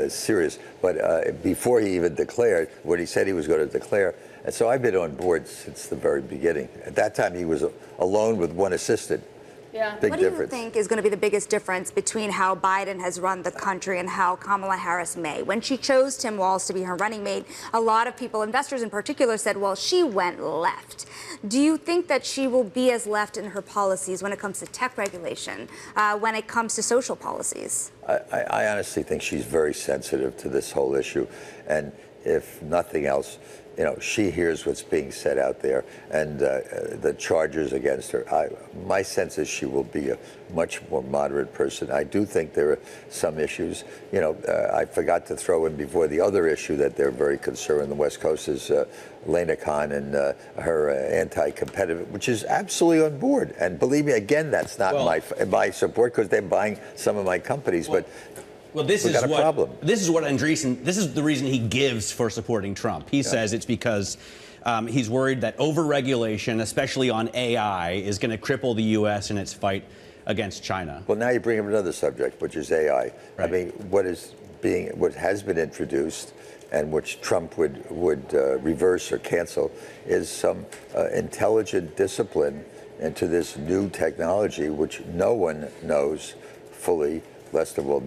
serious, but before he even declared what he said he was going to declare. And so I've been on board since the very beginning. At that time, he was alone with one assistant. Yeah. Big what do difference. you think is going to be the biggest difference between how Biden has run the country and how Kamala Harris may? When she chose Tim Walz to be her running mate, a lot of people, investors in particular, said, well, she went left. Do you think that she will be as left in her policies when it comes to tech regulation, when it comes to social policies? I honestly think she's very sensitive to this whole issue. And if nothing else, you know, she hears what's being said out there and the charges against her. My sense is she will be a much more moderate person. I do think there are some issues. You know, I forgot to throw in before the other issue that they're very concerned on the West Coast is Lena Khan and her anti-competitive, which is absolutely on board. And believe me, again, that's not my support because they're buying some of my companies. Well, this is what Andreessen, this is the reason he gives for supporting Trump. He says it's because he's worried that overregulation, especially on AI, is going to cripple the U.S. in its fight against China. Well, now you bring up another subject, which is AI. Right. I mean, what has been introduced and which Trump would reverse or cancel is some intelligent discipline into this new technology, which no one knows fully. Least of all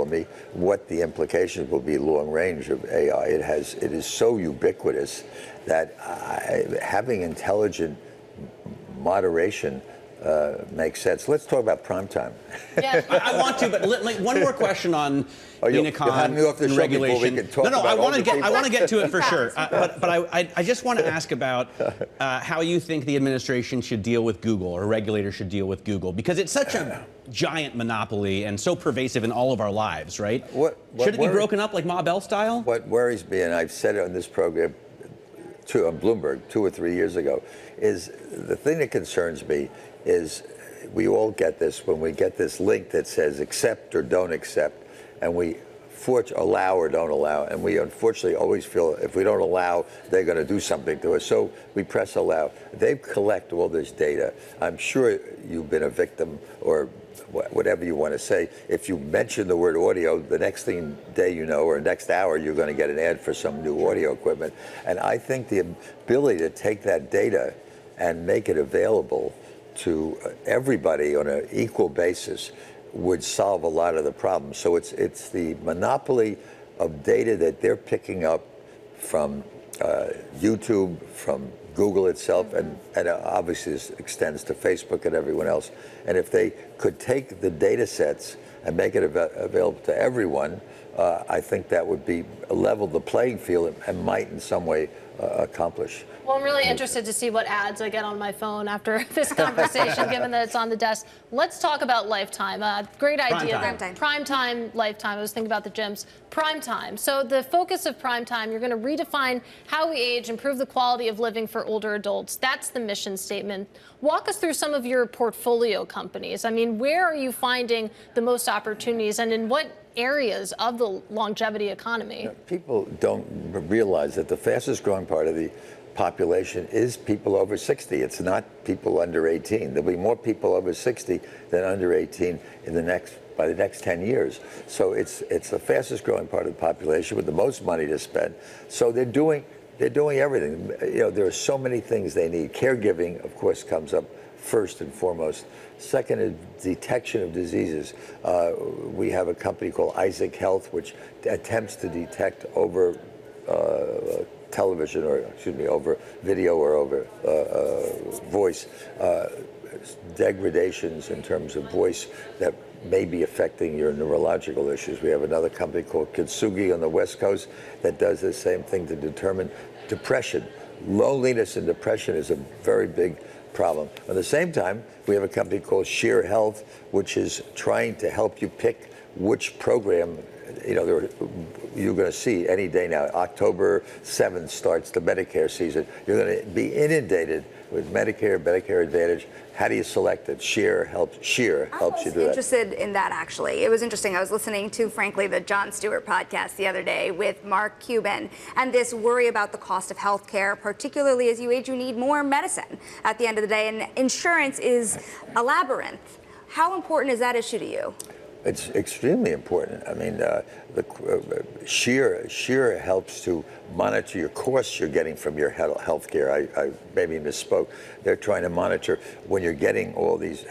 me, what the implications will be long range of AI. It is so ubiquitous that having intelligent moderation makes sense. Let's talk about Primetime. Yeah, I want to, but one more question on Lena Khan and regulation. I want to get to it for sure. But I just want to ask about how you think the administration should deal with Google, or regulators should deal with Google, because it's such a giant monopoly and so pervasive in all of our lives, right? Should it be broken up like Ma Bell style? What worries me, and I've said it on this program on Bloomberg 2 or 3 years ago, is the thing that concerns me is we all get this when we get this link that says accept or don't accept, and we allow or don't allow, and we unfortunately always feel if we don't allow, they're going to do something to us. So we press allow. They collect all this data. I'm sure you've been a victim, or whatever you want to say. If you mention the word audio, the next day you know, or next hour, you're going to get an ad for some new audio equipment. And I think the ability to take that data and make it available to everybody on an equal basis would solve a lot of the problems. So it's the monopoly of data that they're picking up from YouTube, from Google itself, and obviously this extends to Facebook and everyone else. And if they could take the data sets and make it available to everyone, I think that would be level the playing field and might in some way accomplish. Well, I'm really interested to see what ads I get on my phone after this conversation, given that it's on the desk. Let's talk about Lifetime. Great idea. Primetime, Lifetime. I was thinking about the gyms. Primetime. So the focus of Primetime, you're going to redefine how we age, improve the quality of living for older adults. That's the mission statement. Walk us through some of your portfolio companies. I mean, where are you finding the most opportunities, and in what areas of the longevity economy? You know, people don't realize that the fastest growing part of the population is people over 60. It's not people under 18. There'll be more people over 60 than under 18 by the next 10 years. So it's the fastest growing part of the population with the most money to spend. So they're doing everything. You know, there are so many things they need. Caregiving, of course, comes up first and foremost. Second is detection of diseases. We have a company called Isaac Health, which attempts to detect over television, or over video or over voice, degradations in terms of voice that may be affecting your neurological issues. We have another company called Kintsugi on the West Coast that does the same thing to determine depression. Loneliness and depression is a very big problem. At the same time, we have a company called Sheer Health, which is trying to help you pick which program, you're going to see any day now. October 7th starts the Medicare season. You're going to be inundated with Medicare, Medicare Advantage. How do you select it? Sheer helps you do that. I was interested in that, actually. It was interesting. I was listening to, frankly, the Jon Stewart podcast the other day with Mark Cuban, and this worry about the cost of health care, particularly as you age, you need more medicine at the end of the day, and insurance is a labyrinth. How important is that issue to you? It's extremely important. I mean, Sheer helps to monitor your costs you're getting from your health care. I maybe misspoke. They're trying to monitor when you're getting all these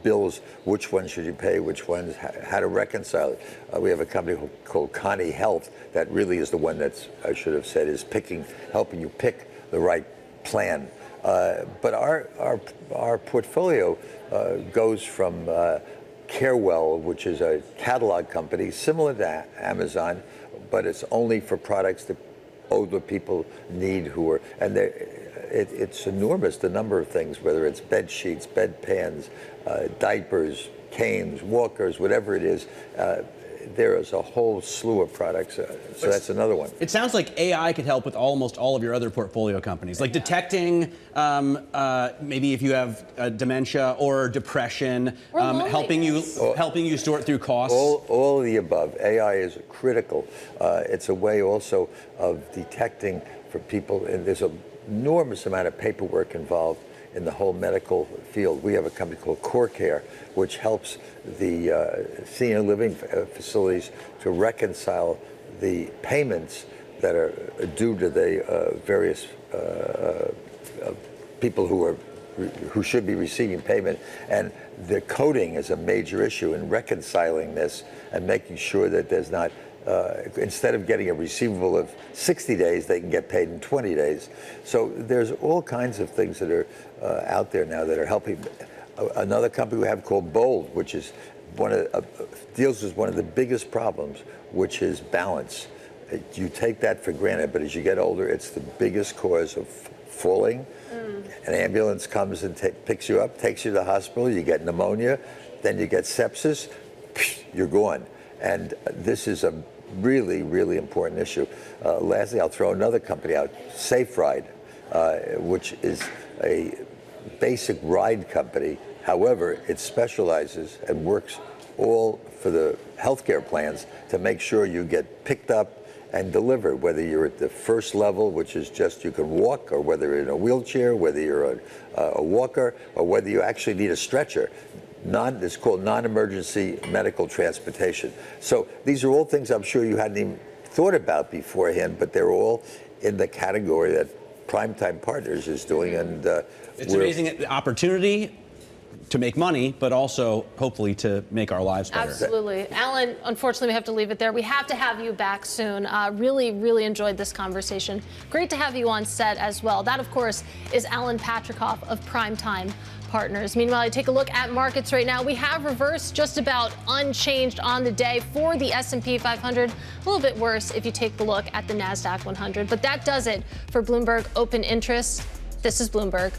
bills, which ones should you pay, which ones, how to reconcile it. We have a company called Connie Health that really is the one that's, I should have said, is helping you pick the right plan. But our portfolio goes from Carewell, which is a catalog company similar to Amazon, but it's only for products that older people need and it's enormous, the number of things, whether it's bed sheets, bed pans, diapers, canes, walkers, whatever it is. There is a whole slew of products, so that's another one. It sounds like AI could help with almost all of your other portfolio companies, like detecting maybe if you have dementia or depression, helping you sort through costs. All of the above. AI is critical. It's a way also of detecting for people, and there's an enormous amount of paperwork involved in the whole medical field. We have a company called CoreCare, which helps the senior living facilities to reconcile the payments that are due to the various people who should be receiving payment. And the coding is a major issue in reconciling this and making sure that there's not instead of getting a receivable of 60 days, they can get paid in 20 days. So there's all kinds of things that are out there now that are helping. Another company we have called Bold, which is deals with one of the biggest problems, which is balance. You take that for granted, but as you get older, it's the biggest cause of falling. An ambulance comes and picks you up, takes you to the hospital, you get pneumonia, then you get sepsis, you're gone. And this is a really, really important issue. Lastly, I'll throw another company out, Safe Ride, which is a basic ride company. However, it specializes and works all for the healthcare plans to make sure you get picked up and delivered, whether you're at the first level, which is just you can walk, or whether you're in a wheelchair, whether you're a walker, or whether you actually need a stretcher. It's called non-emergency medical transportation. So these are all things I'm sure you hadn't even thought about beforehand, but they're all in the category that Primetime Partners is doing. And it's amazing opportunity to make money, but also hopefully to make our lives better. Absolutely. Alan, unfortunately, we have to leave it there. We have to have you back soon. Really, really enjoyed this conversation. Great to have you on set as well. That, of course, is Alan Patricof of Primetime Partners. Meanwhile, take a look at markets right now. We have reversed just about unchanged on the day for the S&P 500. A little bit worse if you take a look at the NASDAQ 100. But that does it for Bloomberg Open Interest. This is Bloomberg.